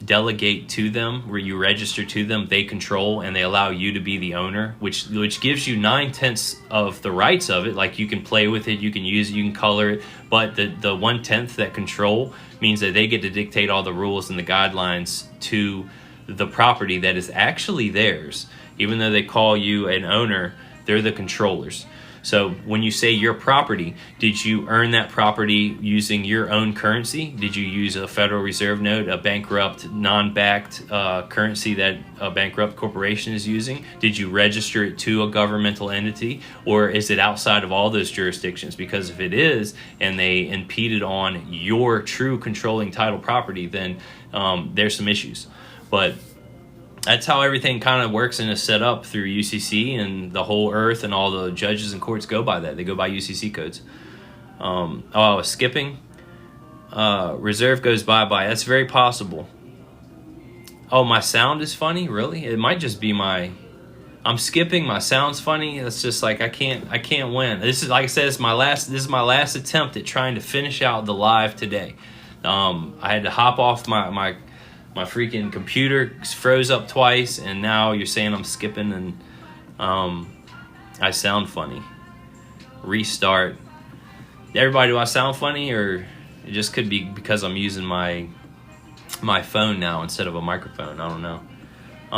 delegate to them, where you register to them, they control, and they allow you to be the owner, which gives you 9/10 of the rights of it. Like, you can play with it, you can use it, you can color it, but the 1/10 that control means that they get to dictate all the rules and the guidelines to the property that is actually theirs. Even though they call you an owner, they're the controllers. So when you say your property, did you earn that property using your own currency? Did you use a Federal Reserve note, a bankrupt, non-backed currency that a bankrupt corporation is using? Did you register it to a governmental entity? Or is it outside of all those jurisdictions? Because if it is, and they impeded on your true controlling title property, then there's some issues. But that's how everything kind of works and is set up through UCC, and the whole earth and all the judges and courts go by that. They go by UCC codes. I was skipping. Reserve goes bye-bye. That's very possible. Oh, my sound is funny? Really? It might just be I'm skipping. My sound's funny. It's just like I can't win. This is, like I said, this is my last attempt at trying to finish out the live today. I had to hop off my freaking computer, froze up twice, and now you're saying I'm skipping, and I sound funny. Restart. Everybody, do I sound funny, or it just could be because I'm using my phone now instead of a microphone? I don't know.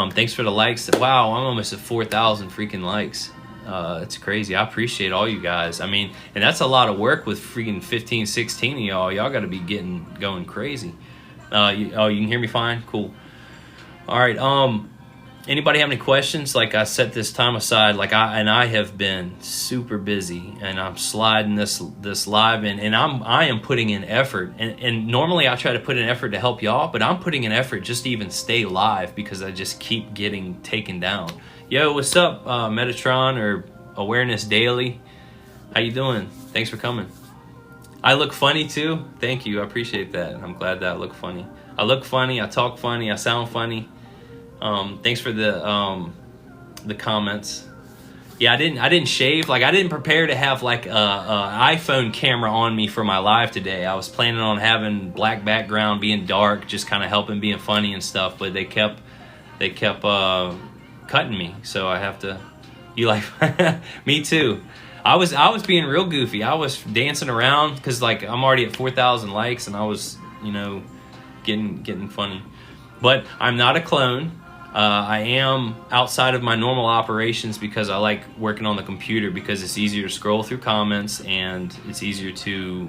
Thanks for the likes. Wow, I'm almost at 4,000 freaking likes. It's crazy. I appreciate all you guys. I mean, and that's a lot of work with freaking 15, 16 of y'all. Y'all got to be going crazy. You can hear me fine? Cool. All right. Anybody have any questions? Like, I set this time aside, I have been super busy, and I'm sliding this live in, and I am putting in effort, and normally I try to put in effort to help y'all, but I'm putting in effort just to even stay live because I just keep getting taken down. Yo, what's up, Metatron or Awareness Daily? How you doing? Thanks for coming. I look funny too? Thank you. I appreciate that. I'm glad that I look funny. I look funny. I talk funny. I sound funny. Thanks for the comments. Yeah, I didn't shave. Like, I didn't prepare to have like a iPhone camera on me for my live today. I was planning on having black background, being dark, just kind of helping, being funny and stuff. But they kept cutting me, so I have to. You like me too. I was being real goofy. I was dancing around because, like, I'm already at 4,000 likes, and I was, getting funny. But I'm not a clone. I am outside of my normal operations because I like working on the computer because it's easier to scroll through comments, and it's easier to,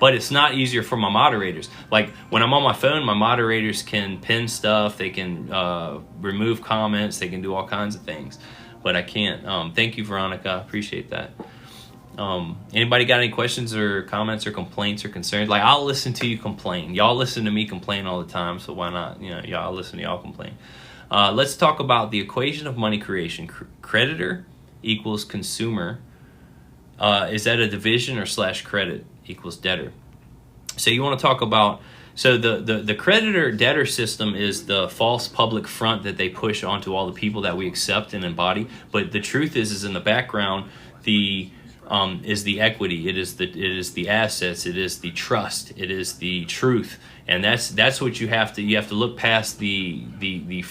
but it's not easier for my moderators. Like, when I'm on my phone, my moderators can pin stuff, they can remove comments, they can do all kinds of things. But I can't. Thank you, Veronica. Appreciate that. Anybody got any questions or comments or complaints or concerns? Like, I'll listen to you complain. Y'all listen to me complain all the time, so why not? Y'all listen to y'all complain. Let's talk about the equation of money creation. Creditor equals consumer. Is that a division or / credit equals debtor? So you want to talk about. So the creditor-debtor system is the false public front that they push onto all the people that we accept and embody. But the truth is in the background, is the equity. It is the assets. It is the trust. It is the truth. And that's what you have to look past the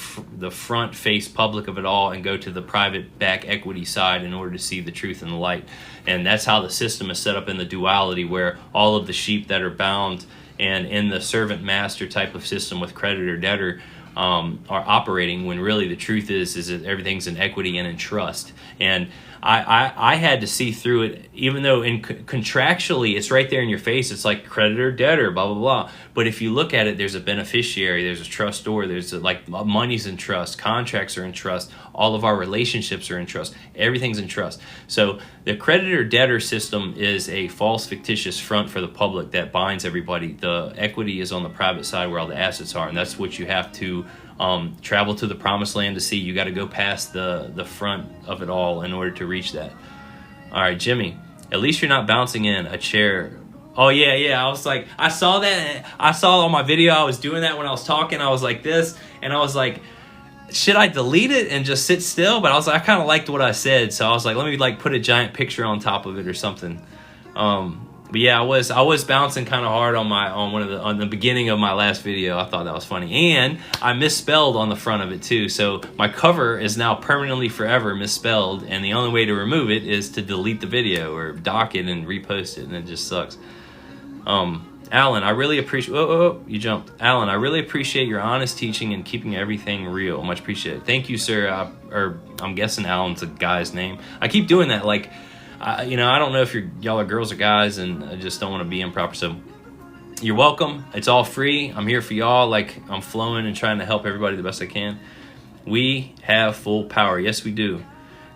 front face public of it all and go to the private back equity side in order to see the truth and the light. And that's how the system is set up in the duality, where all of the sheep that are bound and in the servant master type of system with creditor debtor are operating, when really the truth is that everything's in equity and in trust. And I had to see through it, even though contractually it's right there in your face. It's like creditor, debtor, blah, blah, blah. But if you look at it, there's a beneficiary, there's a trustor, there's like money's in trust, contracts are in trust, all of our relationships are in trust, everything's in trust. So the creditor debtor system is a false fictitious front for the public that binds everybody. The equity is on the private side where all the assets are, and that's what you have to travel to the promised land to see. You got to go past the front of it all in order to reach that. All right, Jimmy, at least you're not bouncing in a chair. Oh yeah, I was like, I saw that, I saw on my video, I was doing that when I was talking. I was like this, and I was like, should I delete it and just sit still? But I was like, I kind of liked what I said, so I was like, let me like put a giant picture on top of it or something. But yeah, I was bouncing kind of hard on the beginning of my last video. I thought that was funny, and I misspelled on the front of it too. So my cover is now permanently forever misspelled, and the only way to remove it is to delete the video or dock it and repost it, and it just sucks. Alan, I really appreciate. You jumped. Alan, I really appreciate your honest teaching and keeping everything real. Much appreciated. Thank you, sir. Or I'm guessing Alan's a guy's name. I keep doing that, like. I don't know if y'all are girls or guys, and I just don't want to be improper. So you're welcome. It's all free. I'm here for y'all. Like, I'm flowing and trying to help everybody the best I can. We have full power. Yes, we do.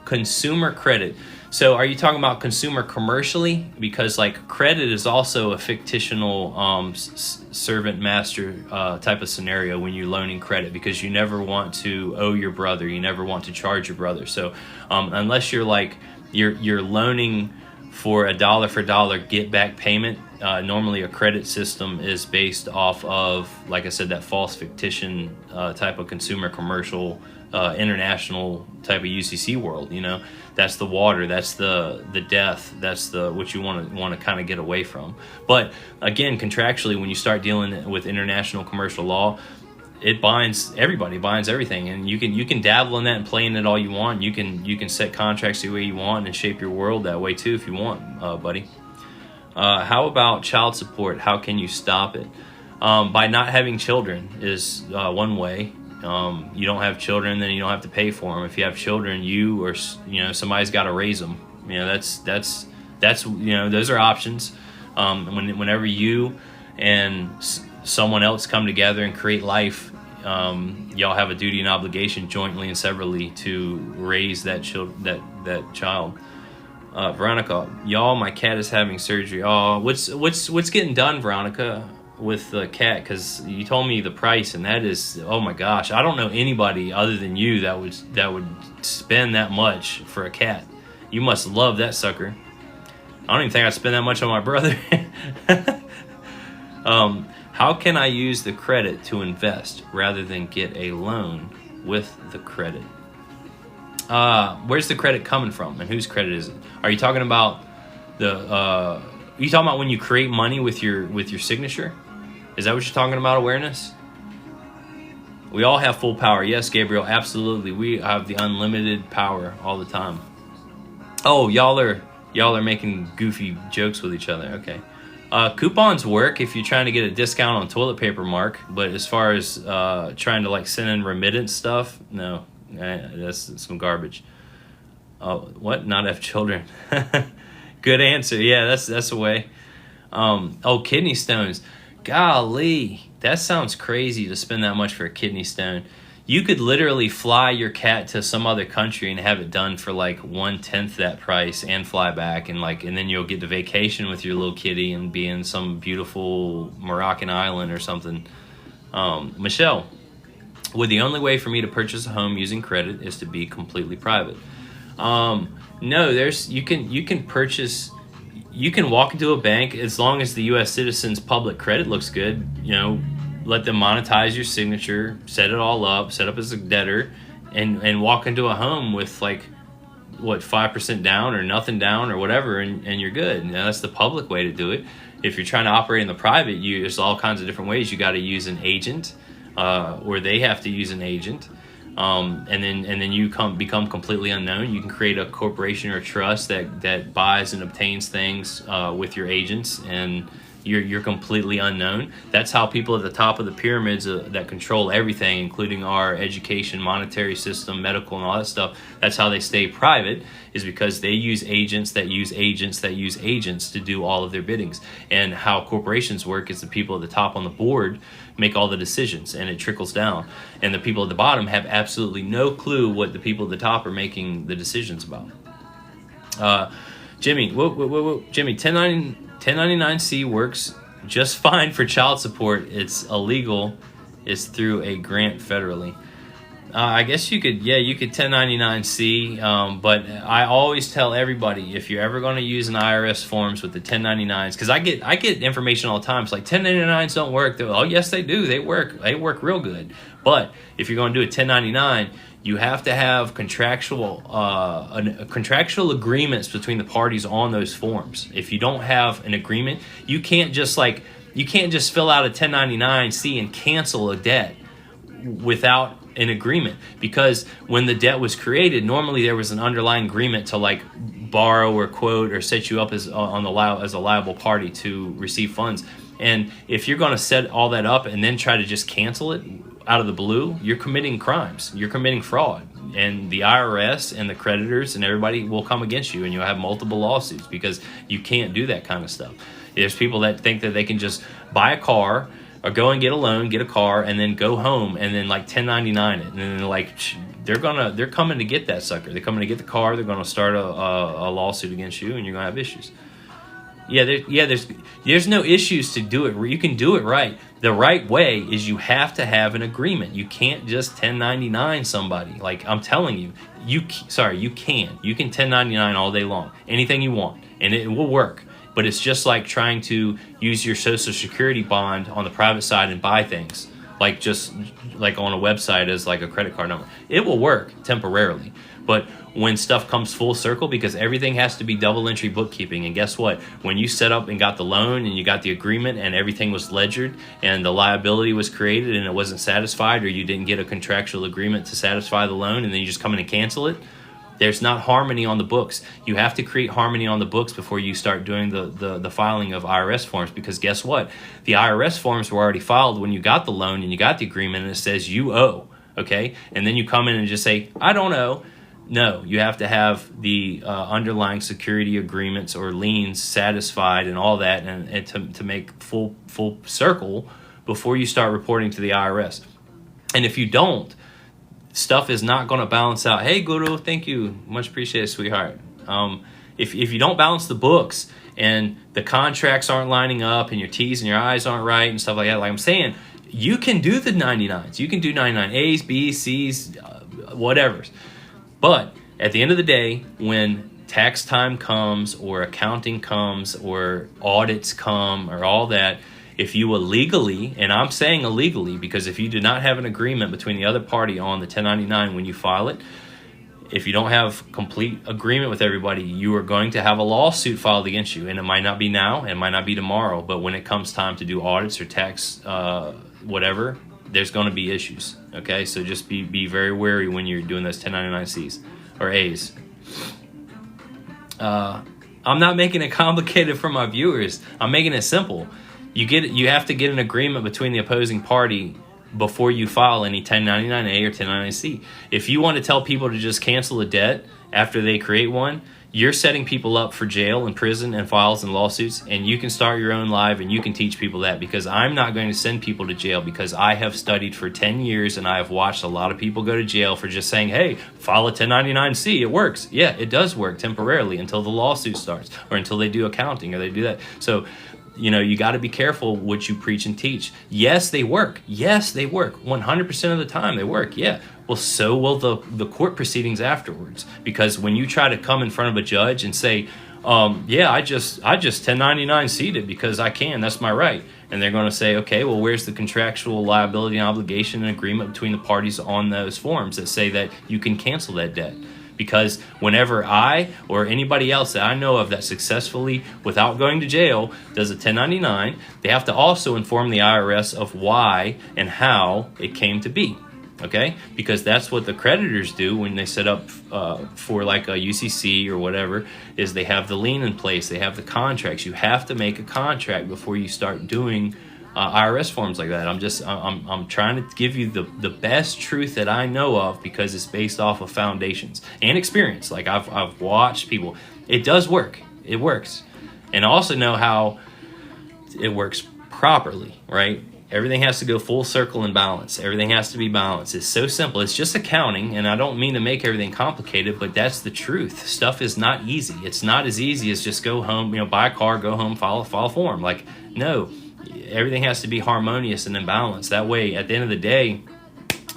Consumer credit. So are you talking about consumer commercially? Because like credit is also a fictional servant master type of scenario when you're loaning credit, because you never want to owe your brother. You never want to charge your brother. So unless you're like, you're loaning for a dollar for dollar get back payment. Normally a credit system is based off of, like I said, that false fictitious type of consumer commercial international type of UCC world. That's the water, that's the death, that's the what you want to kind of get away from. But again, contractually, when you start dealing with international commercial law, it binds everybody, binds everything, and you can dabble in that and play in it all you want. You can set contracts the way you want and shape your world that way too if you want, buddy. How about child support? How can you stop it? By not having children is one way. You don't have children, then you don't have to pay for them. If you have children, you or somebody's got to raise them. That's those are options. Whenever you and someone else come together and create life, y'all have a duty and obligation jointly and severally to raise that child. Veronica, y'all, my cat is having surgery. Oh, what's getting done, Veronica, with the cat? Because you told me the price, and that is, oh my gosh, I don't know anybody other than you that would spend that much for a cat. You must love that sucker. I don't even think I'd spend that much on my brother. How can I use the credit to invest rather than get a loan with the credit? Where's the credit coming from, and whose credit is it? Are you talking about when you create money with your signature? Is that what you're talking about, awareness? We all have full power. Yes, Gabriel, absolutely. We have the unlimited power all the time. Oh, y'all are making goofy jokes with each other. Okay. Coupons work if you're trying to get a discount on toilet paper, Mark. But as far as trying to like send in remittance stuff, no, that's some garbage. What? Not have children? Good answer. Yeah, that's a way. Kidney stones. Golly, that sounds crazy to spend that much for a kidney stone. You could literally fly your cat to some other country and have it done for like 1/10 that price and fly back, and then you'll get to vacation with your little kitty and be in some beautiful Moroccan island or something. Michelle, would the only way for me to purchase a home using credit is to be completely private? No, you can purchase. You can walk into a bank as long as the U.S. citizen's public credit looks good. Let them monetize your signature, set it all up, set up as a debtor, and walk into a home with like, 5% down or nothing down or whatever, and you're good. That's the public way to do it. If you're trying to operate in the private, there's all kinds of different ways. You got to use an agent, or they have to use an agent, and then you become completely unknown. You can create a corporation or a trust that buys and obtains things with your agents, and you're completely unknown. That's how people at the top of the pyramids that control everything, including our education, monetary system, medical, and all that stuff, that's how they stay private, is because they use agents that use agents that use agents to do all of their biddings. And how corporations work is the people at the top on the board make all the decisions, and it trickles down. And the people at the bottom have absolutely no clue what the people at the top are making the decisions about. Jimmy, Jimmy, 1099-C works just fine for child support. It's illegal. It's through a grant federally. I guess you could 1099-C, but I always tell everybody, if you're ever going to use an IRS forms with the 1099s, because I get information all the time. It's like 1099s don't work. They're, oh yes they do. They work real good. But if you're going to do a 1099, you have to have contractual agreements between the parties on those forms. If you don't have an agreement, you can't just fill out a 1099-C and cancel a debt without an agreement, because when the debt was created, normally there was an underlying agreement to like borrow or quote or set you up as a liable party to receive funds. And if you're going to set all that up and then try to just cancel it out of the blue, you're committing crimes. You're committing fraud. And the IRS and the creditors and everybody will come against you, and you'll have multiple lawsuits because you can't do that kind of stuff. There's people that think that they can just buy a car or go and get a loan, get a car, and then go home and then like 1099 it. And then like they're coming to get that sucker. They're coming to get the car. They're going to start a lawsuit against you, and you're going to have issues. There's no issues to do it. You can do it right. The right way is you have to have an agreement. You can't just 1099 somebody. Like I'm telling you, you can. You can 1099 all day long, anything you want, and it will work. But it's just like trying to use your Social Security bond on the private side and buy things, like just like on a website as like a credit card number. It will work temporarily, but when stuff comes full circle, because everything has to be double entry bookkeeping, and guess what? When you set up and got the loan and you got the agreement and everything was ledgered and the liability was created and it wasn't satisfied, or you didn't get a contractual agreement to satisfy the loan, and then you just come in and cancel it, there's not harmony on the books. You have to create harmony on the books before you start doing the filing of IRS forms, because guess what? The IRS forms were already filed when you got the loan and you got the agreement, and it says you owe, okay? And then you come in and just say, I don't owe. No, you have to have the underlying security agreements or liens satisfied and all that, and to make full circle before you start reporting to the IRS. And if you don't, stuff is not going to balance out. Hey, Guru, thank you. Much appreciated, sweetheart. If you don't balance the books and the contracts aren't lining up and your T's and your I's aren't right and stuff like that, like I'm saying, you can do the 99s. You can do 99 A's, B's, C's, whatever. But at the end of the day, when tax time comes or accounting comes or audits come or all that, if you illegally, and I'm saying illegally because if you do not have an agreement between the other party on the 1099 when you file it, if you don't have complete agreement with everybody, you are going to have a lawsuit filed against you. And it might not be now, it might not be tomorrow, but when it comes time to do audits or tax whatever, there's going to be issues. Okay, so just be very wary when you're doing those 1099-Cs or A's. I'm not making it complicated for my viewers. I'm making it simple. You have to get an agreement between the opposing party before you file any 1099-A or 1099-C. If you want to tell people to just cancel a debt after they create one, you're setting people up for jail and prison and files and lawsuits, and you can start your own live and you can teach people that, because I'm not going to send people to jail, because I have studied for 10 years and I have watched a lot of people go to jail for just saying, hey, file a 1099-C, it works. Yeah, it does work temporarily until the lawsuit starts or until they do accounting or they do that. So, you got to be careful what you preach and teach. Yes, they work. Yes, they work. 100% of the time they work. Yeah. Well, so will the court proceedings afterwards. Because when you try to come in front of a judge and say, I just 1099-C'd it because I can, that's my right. And they're going to say, okay, well, where's the contractual liability and obligation and agreement between the parties on those forms that say that you can cancel that debt? Because whenever I or anybody else that I know of that successfully, without going to jail, does a 1099, they have to also inform the IRS of why and how it came to be. okay? Because that's what the creditors do when they set up for like a UCC or whatever, is they have the lien in place, they have the contracts. You have to make a contract before you start doing IRS forms like that. I'm trying to give you the best truth that I know of, because it's based off of foundations and experience. Like I've watched people. It does work. It works. And I also know how it works properly, right? Everything has to go full circle and balance. Everything has to be balanced. It's so simple. It's just accounting, and I don't mean to make everything complicated, but that's the truth. Stuff is not easy. It's not as easy as just go home, buy a car, go home, file a form. Like, no, everything has to be harmonious and in balance. That way, at the end of the day,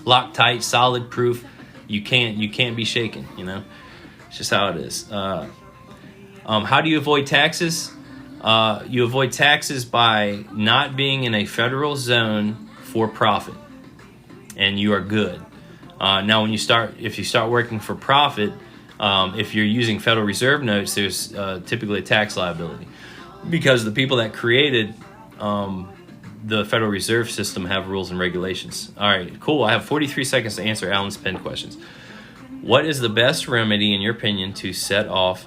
locked tight, solid proof, you can't be shaken. It's just how it is. How do you avoid taxes? You avoid taxes by not being in a federal zone for profit, and you are good. Now, if you start working for profit, if you're using Federal Reserve notes, there's typically a tax liability, because the people that created the Federal Reserve System have rules and regulations. All right, cool. I have 43 seconds to answer Alan's pinned questions. What is the best remedy, in your opinion, to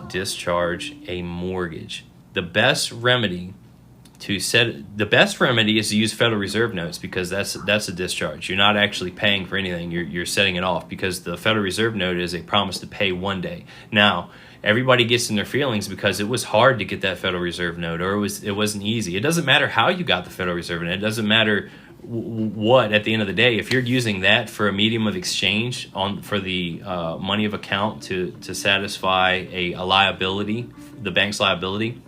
discharge a mortgage? The best remedy is to use Federal Reserve notes, because that's a discharge. You're not actually paying for anything. You're setting it off, because the Federal Reserve note is a promise to pay one day. Now, everybody gets in their feelings because it was hard to get that Federal Reserve note, or it wasn't easy. It doesn't matter how you got the Federal Reserve note. It doesn't matter what, at the end of the day, if you're using that for a medium of exchange for the money of account to satisfy a liability, the bank's liability,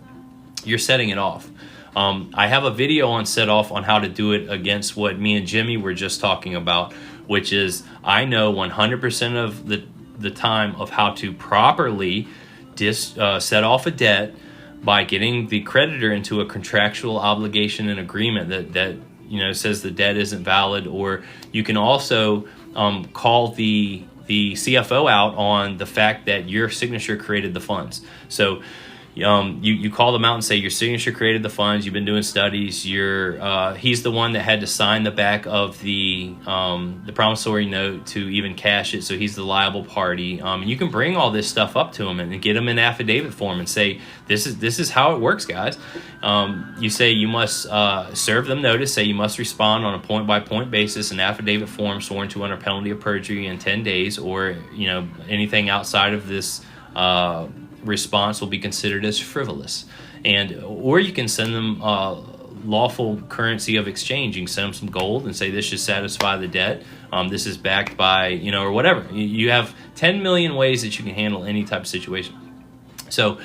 you're setting it off. I have a video on set off on how to do it against what me and Jimmy were just talking about, which is I know 100% of the time of how to properly set off a debt by getting the creditor into a contractual obligation and agreement that says the debt isn't valid. Or you can also call the CFO out on the fact that your signature created the funds. So you call them out and say your signature created the funds. You've been doing studies. He's the one that had to sign the back of the promissory note to even cash it. So he's the liable party. And you can bring all this stuff up to him and get him in affidavit form and say, this is how it works, guys. You say you must serve them notice. Say you must respond on a point by point basis in affidavit form sworn to under penalty of perjury in 10 days, or anything outside of this response will be considered as frivolous. Or you can send them lawful currency of exchange. You can send them some gold and say this should satisfy the debt. This is backed by, or whatever. You have 10 million ways that you can handle any type of situation. So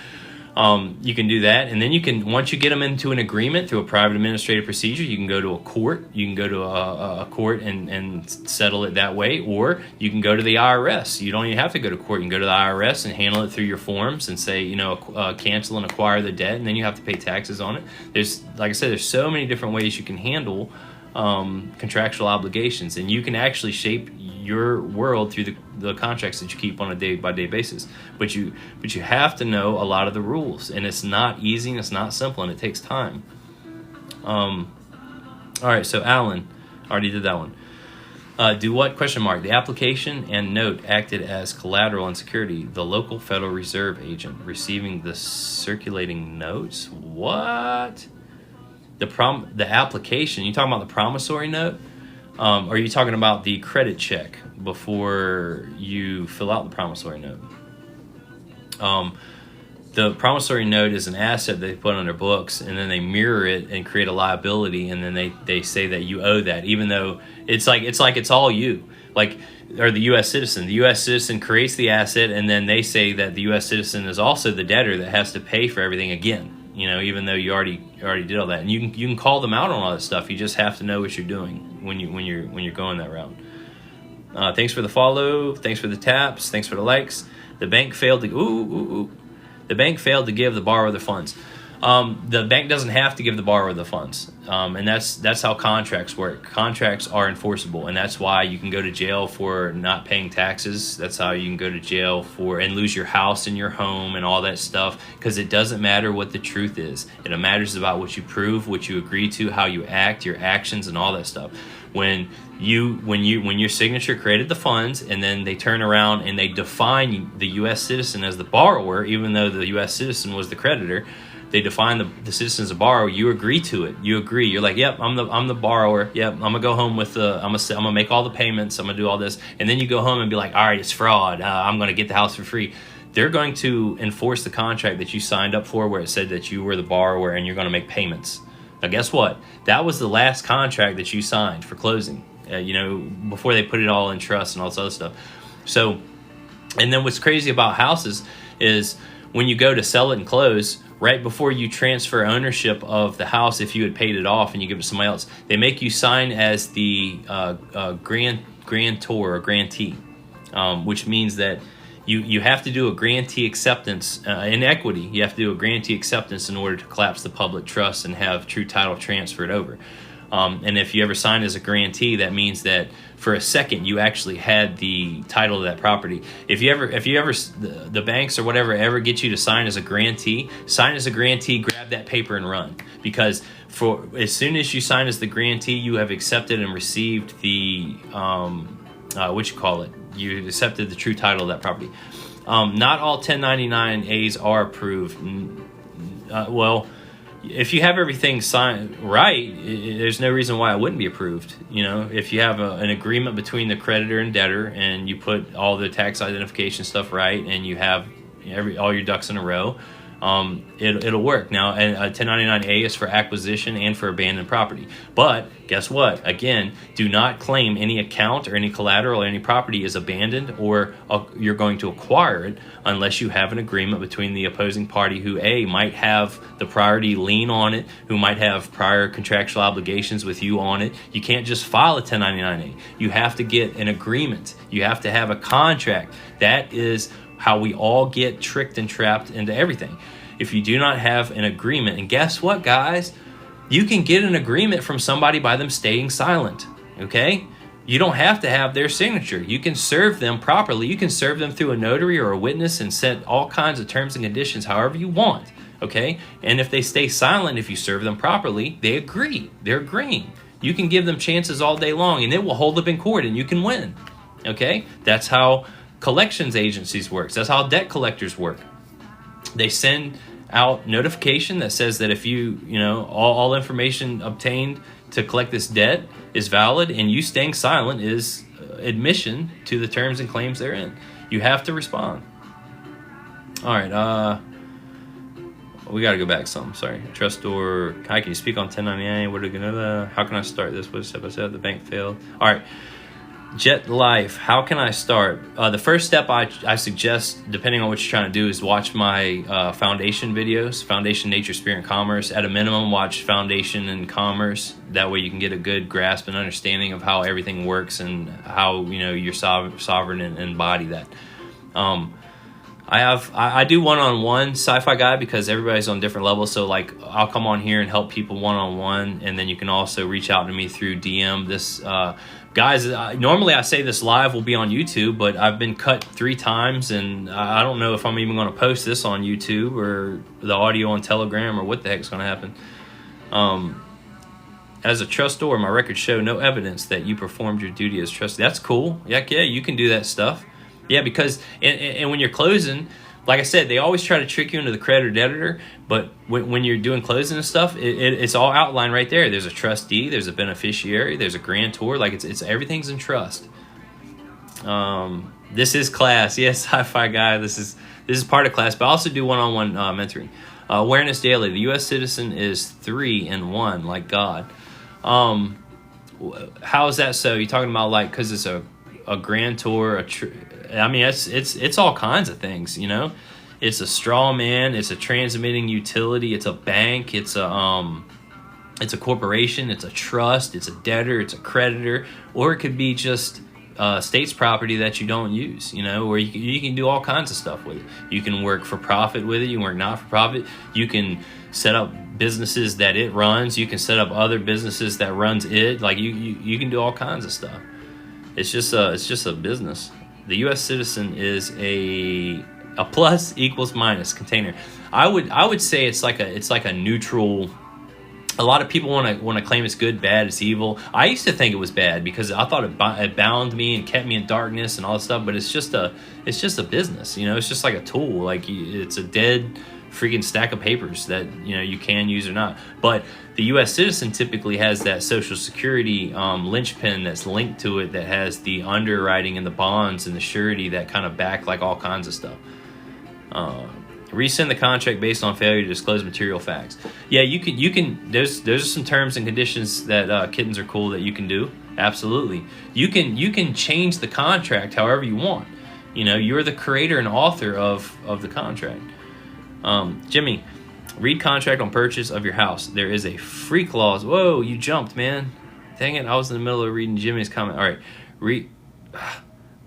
you can do that, and then once you get them into an agreement through a private administrative procedure, you can go to a court. You can go to a court and settle it that way, or you can go to the IRS. You don't even have to go to court. You can go to the IRS and handle it through your forms and say, cancel and acquire the debt, and then you have to pay taxes on it. Like I said, there's so many different ways you can handle contractual obligations, and you can actually shape your world through the contracts that you keep on a day-by-day basis. But you have to know a lot of the rules, and it's not easy, and it's not simple, and it takes time. All right, so Alan, already did that one. Do what? ? The application and note acted as collateral and security. The local Federal Reserve agent receiving the circulating notes. What? The application. You talking about the promissory note? Or are you talking about the credit check before you fill out the promissory note? The promissory note is an asset they put on their books, and then they mirror it and create a liability, and then they say that you owe that, even though it's all you. Or the U.S. citizen. The U.S. citizen creates the asset, and then they say that the U.S. citizen is also the debtor that has to pay for everything again. Even though you already did all that, and you can call them out on all that stuff. You just have to know what you're doing when you're going that route. Thanks for the follow. Thanks for the taps. Thanks for the likes. The bank failed to. The bank failed to give the borrower the funds. The bank doesn't have to give the borrower the funds, and that's how contracts work. Contracts are enforceable, and that's why you can go to jail for not paying taxes. That's how you can go to jail for and lose your house and your home and all that stuff, because it doesn't matter what the truth is. It matters about what you prove, what you agree to, how you act, your actions, and all that stuff. When your signature created the funds, and then they turn around and they define the U.S. citizen as the borrower, even though the U.S. citizen was the creditor. They define the citizen as a borrower. You agree to it. You agree. You're like, yep, I'm the borrower. Yep, I'm gonna go home with I'm gonna make all the payments. I'm gonna do all this, and then you go home and be like, all right, it's fraud. I'm gonna get the house for free. They're going to enforce the contract that you signed up for, where it said that you were the borrower and you're gonna make payments. Now, guess what? That was the last contract that you signed for closing. Before they put it all in trust and all this other stuff. So, and then what's crazy about houses is when you go to sell it and close, right before you transfer ownership of the house, if you had paid it off and you give it to somebody else, they make you sign as the grantor or grantee, which means that you have to do a grantee acceptance in equity. You have to do a grantee acceptance in order to collapse the public trust and have true title transferred over. And if you ever sign as a grantee, that means that for a second you actually had the title of that property. If you ever the banks or whatever ever get you to sign as a grantee, grab that paper and run, because for as soon as you sign as the grantee, you have accepted and received the you accepted the true title of that property. Not all 1099As are approved. If you have everything signed right, there's no reason why it wouldn't be approved. If you have an agreement between the creditor and debtor, and you put all the tax identification stuff right, and you have all your ducks in a row, it'll work. Now, a 1099A is for acquisition and for abandoned property. But guess what? Again, do not claim any account or any collateral or any property is abandoned, or you're going to acquire it unless you have an agreement between the opposing party who might have the priority lien on it, who might have prior contractual obligations with you on it. You can't just file a 1099A. You have to get an agreement. You have to have a contract. That is how we all get tricked and trapped into everything. If you do not have an agreement, and guess what, guys? You can get an agreement from somebody by them staying silent, okay? You don't have to have their signature. You can serve them properly. You can serve them through a notary or a witness and set all kinds of terms and conditions however you want, okay? And if they stay silent, if you serve them properly, they agree. They're agreeing. You can give them chances all day long, and it will hold up in court, and you can win, okay? That's how collections agencies works. That's how debt collectors work. They send out notification that says that if all information obtained to collect this debt is valid, and you staying silent is admission to the terms and claims therein. You have to respond. All right, we got to go back some. Sorry. Trustor. Hi, can you speak on 1099? What are we gonna? How can I start this? What step I said? The bank failed. All right. Jet Life, how can I start? The first step I suggest, depending on what you're trying to do, is watch my foundation videos, Foundation, Nature, Spirit, and Commerce. At a minimum, watch Foundation and Commerce. That way you can get a good grasp and understanding of how everything works and how you're sovereign and embody that. I do one-on-one Sci-Fi Guy because everybody's on different levels. So I'll come on here and help people one-on-one, and then you can also reach out to me through DM. This guys, normally I say this live will be on YouTube, but I've been cut 3 times, and I don't know if I'm even going to post this on YouTube or the audio on Telegram or what the heck's going to happen. As a trustor, my records show no evidence that you performed your duty as trustee. That's cool. Yeah, you can do that stuff. Yeah, because and when you're closing, like I said, they always try to trick you into the creditor-debtor, but when you're doing closing and stuff, it's all outlined right there. There's a trustee, there's a beneficiary, there's a grantor. It's everything's in trust. This is class. Yes, Sci-Fi Guy. This is part of class, but I also do one-on-one mentoring. Awareness Daily. The U.S. citizen is 3 in 1, like God. How is that so? You're talking about because it's a grantor, it's all kinds of things, It's a straw man, it's a transmitting utility, it's a bank, it's a corporation, it's a trust, it's a debtor, it's a creditor, or it could be just state's property that you don't use, where you can do all kinds of stuff with it. You can work for profit with it. You can work not for profit. You can set up businesses that it runs. You can set up other businesses that runs it. Like you can do all kinds of stuff. It's just a business. The U.S. citizen is a plus equals minus container. I would say it's like a neutral. A lot of people want to claim it's good, bad, it's evil. I used to think it was bad because I thought it bound me and kept me in darkness and all this stuff. But it's just a business, It's just like a tool. Like it's a dead freaking stack of papers that you can use or not. But the U.S. citizen typically has that Social Security linchpin that's linked to it that has the underwriting and the bonds and the surety that kind of back like all kinds of stuff. Rescind the contract based on failure to disclose material facts. Yeah, you can. There's some terms and conditions that kittens are cool that you can do. Absolutely, you can change the contract however you want. You're the creator and author of the contract. Jimmy, read contract on purchase of your house. There is a free clause. Whoa, you jumped, man. Dang it, I was in the middle of reading Jimmy's comment. All right,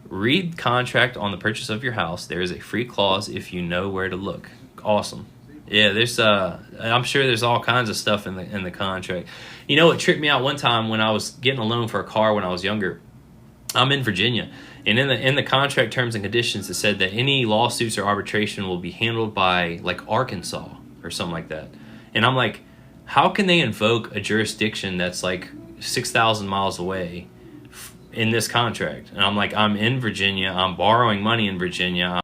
read contract on the purchase of your house. There is a free clause if you know where to look. Awesome. Yeah, there's I'm sure there's all kinds of stuff in the contract. It tripped me out one time when I was getting a loan for a car when I was younger. I'm in Virginia, and in the contract terms and conditions, it said that any lawsuits or arbitration will be handled by like Arkansas or something like that. And I'm like, how can they invoke a jurisdiction that's like 6,000 miles away in this contract? And I'm like, I'm in Virginia. I'm borrowing money in Virginia.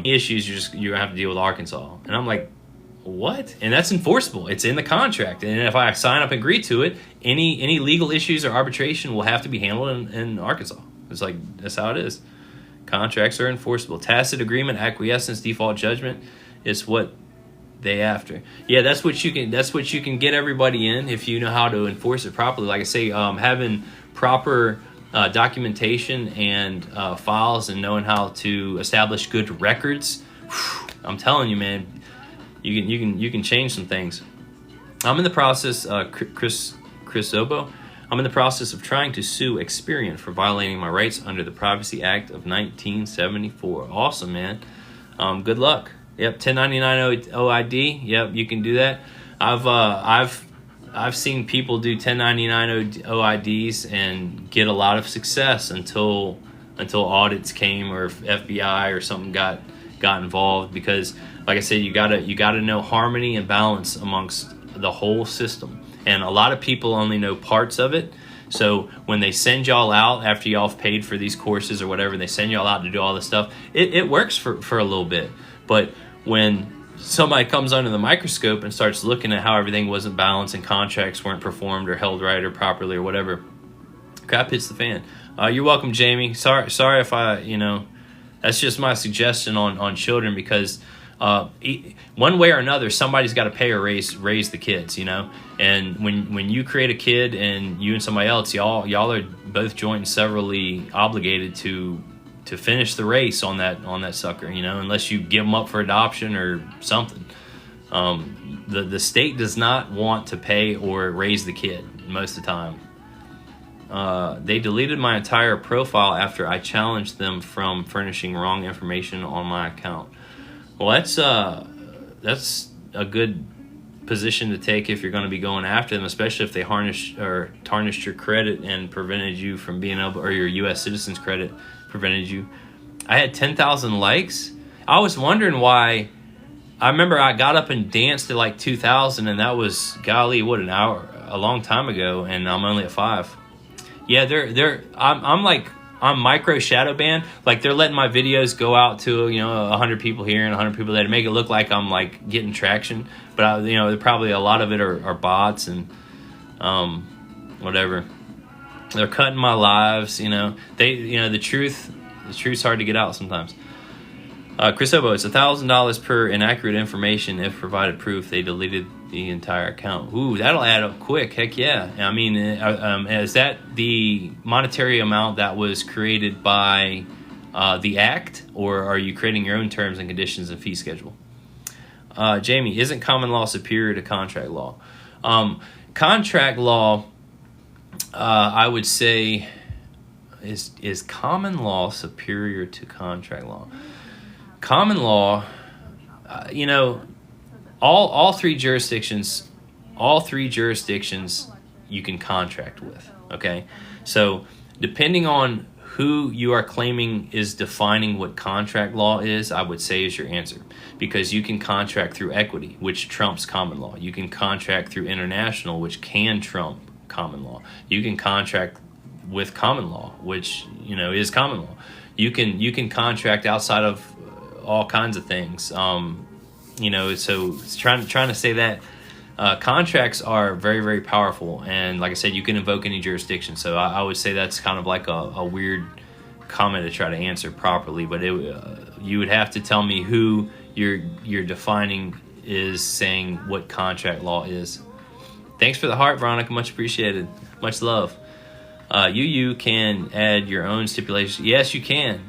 Issues you have to deal with Arkansas. And I'm like, what? And that's enforceable. It's in the contract. And if I sign up and agree to it, any legal issues or arbitration will have to be handled in Arkansas. It's like, that's how it is. Contracts are enforceable. Tacit agreement, acquiescence, default judgment is what they after. Yeah, that's what you can get everybody in if you know how to enforce it properly. Like I say, having proper documentation and files and knowing how to establish good records. I'm telling you, man, you can change some things. I'm in the process, Chris Obo. I'm in the process of trying to sue Experian for violating my rights under the Privacy Act of 1974. Awesome, man. Good luck. Yep, 1099 OID. Yep, you can do that. I've seen people do 1099 OIDs and get a lot of success until audits came or FBI or something got involved, because like I said, you gotta know harmony and balance amongst the whole system. And a lot of people only know parts of it. So when they send y'all out after y'all have paid for these courses or whatever, and they send y'all out to do all this stuff, it works for a little bit. But when somebody comes under the microscope and starts looking at how everything wasn't balanced and contracts weren't performed or held right or properly or whatever, crap hits the fan. You're welcome, Jamie. Sorry if that's just my suggestion on children, because one way or another, somebody's got to pay or raise the kids, And when you create a kid and you and somebody else, y'all are both joint and severally obligated to finish the race on that sucker, unless you give them up for adoption or something. The state does not want to pay or raise the kid most of the time. They deleted my entire profile after I challenged them from furnishing wrong information on my account. Well, that's a good position to take if you're going to be going after them, especially if they tarnished your credit and prevented you from being able, or your U.S. citizen's credit prevented you. I had 10,000 likes. I was wondering why. I remember I got up and danced at like 2,000, and that was, golly, what, an hour, a long time ago, and I'm only at 5. Yeah, I'm micro shadow banned. Like, they're letting my videos go out to 100 people here and 100 people there to make it look like I'm like getting traction. But probably a lot of it are bots and whatever. They're cutting my lives. The truth's hard to get out sometimes. Chris Obo, it's $1,000 per inaccurate information if provided proof. They deleted the entire account. Ooh, that'll add up quick. Heck yeah. I mean, is that the monetary amount that was created by the act, or are you creating your own terms and conditions and fee schedule? Jamie, isn't common law superior to contract law? Contract law, I would say, is common law superior to contract law? Common law, all three jurisdictions you can contract with. Okay, so depending on who you are claiming is defining what contract law is, I would say is your answer. Because you can contract through equity, which trumps common law. You can contract through international, which can trump common law. You can contract with common law, which is common law. You can contract outside of all kinds of things. So it's trying to say that contracts are very, very powerful, and like I said, you can invoke any jurisdiction. So I would say that's kind of like a weird comment to try to answer properly, but you would have to tell me who you're defining is saying what contract law is. Thanks for the heart, Veronica. Much appreciated. Much love. You can add your own stipulations. Yes, you can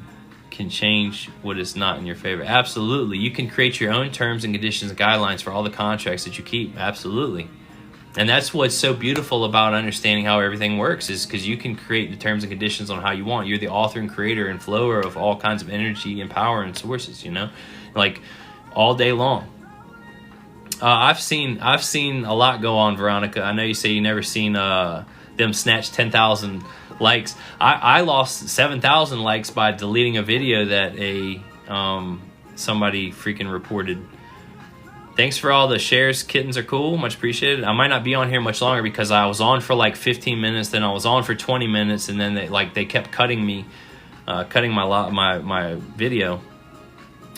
change what is not in your favor. Absolutely. You can create your own terms and conditions and guidelines for all the contracts that you keep. Absolutely. And that's what's so beautiful about understanding how everything works, is because you can create the terms and conditions on how you want. You're the author and creator and flower of all kinds of energy and power and sources, like all day long. I've seen a lot go on, Veronica. I know you say you never seen them snatch 10,000 likes. I lost 7,000 likes by deleting a video that somebody freaking reported. Thanks for all the shares. Kittens are cool. Much appreciated. I might not be on here much longer because I was on for like 15 minutes, then I was on for 20 minutes, and then they kept cutting me, cutting my video.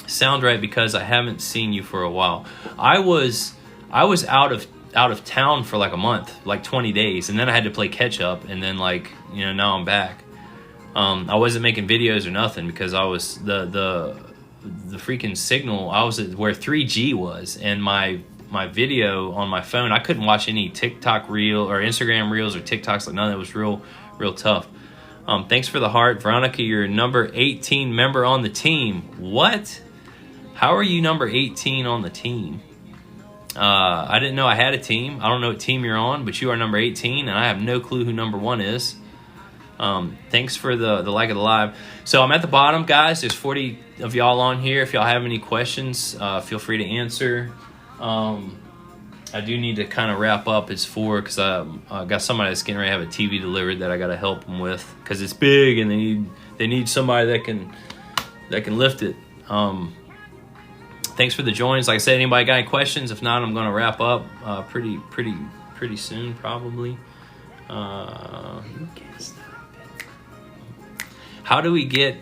Sound right, because I haven't seen you for a while. I was out of town for like a month, like 20 days, and then I had to play catch up, and then now I'm back. I wasn't making videos or nothing because I was the freaking signal. I was at where 3G was, and my video on my phone, I couldn't watch any TikTok reel or Instagram reels or TikToks. Like none of that. Was real tough. Thanks for the heart, Veronica. You're number 18 member on the team. What? How are you number 18 on the team? I didn't know I had a team. I don't know what team you're on, but you are number 18, and I have no clue who number 1 is. Thanks for the like of the live. So I'm at the bottom, guys. There's 40 of y'all on here. If y'all have any questions, feel free to answer. I do need to kind of wrap up. It's 4 because I got somebody that's getting ready to have a TV delivered that I got to help them with because it's big and they need somebody that can lift it. Thanks for the joins. Like I said, anybody got any questions? If not, I'm going to wrap up pretty soon, probably. How do we get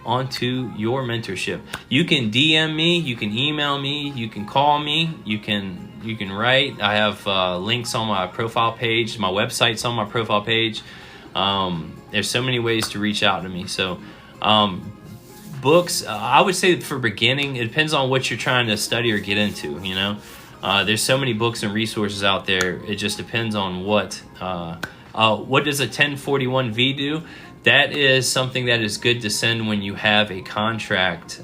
onto your mentorship? You can DM me, you can email me, you can call me, you can write. I have links on my profile page. My website's on my profile page. There's so many ways to reach out to me. So books, I would say for beginning, it depends on what you're trying to study or get into, there's so many books and resources out there. It just depends on what does a 1041V do? That is something that is good to send when you have a contract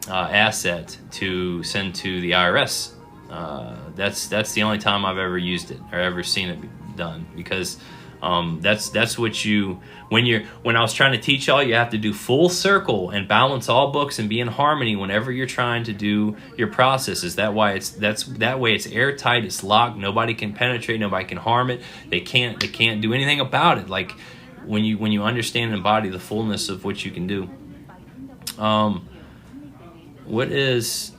asset to send to the IRS. That's the only time I've ever used it or ever seen it done, because that's what when I was trying to teach y'all, you have to do full circle and balance all books and be in harmony whenever you're trying to do your processes. That way it's airtight, it's locked, nobody can penetrate, nobody can harm it. They can't do anything about it. Like when you understand and embody the fullness of what you can do. What is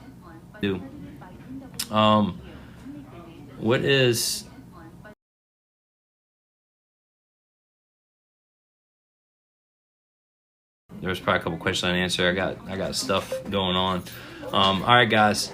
There's probably a couple questions I didn't answer. I got stuff going on. All right, guys.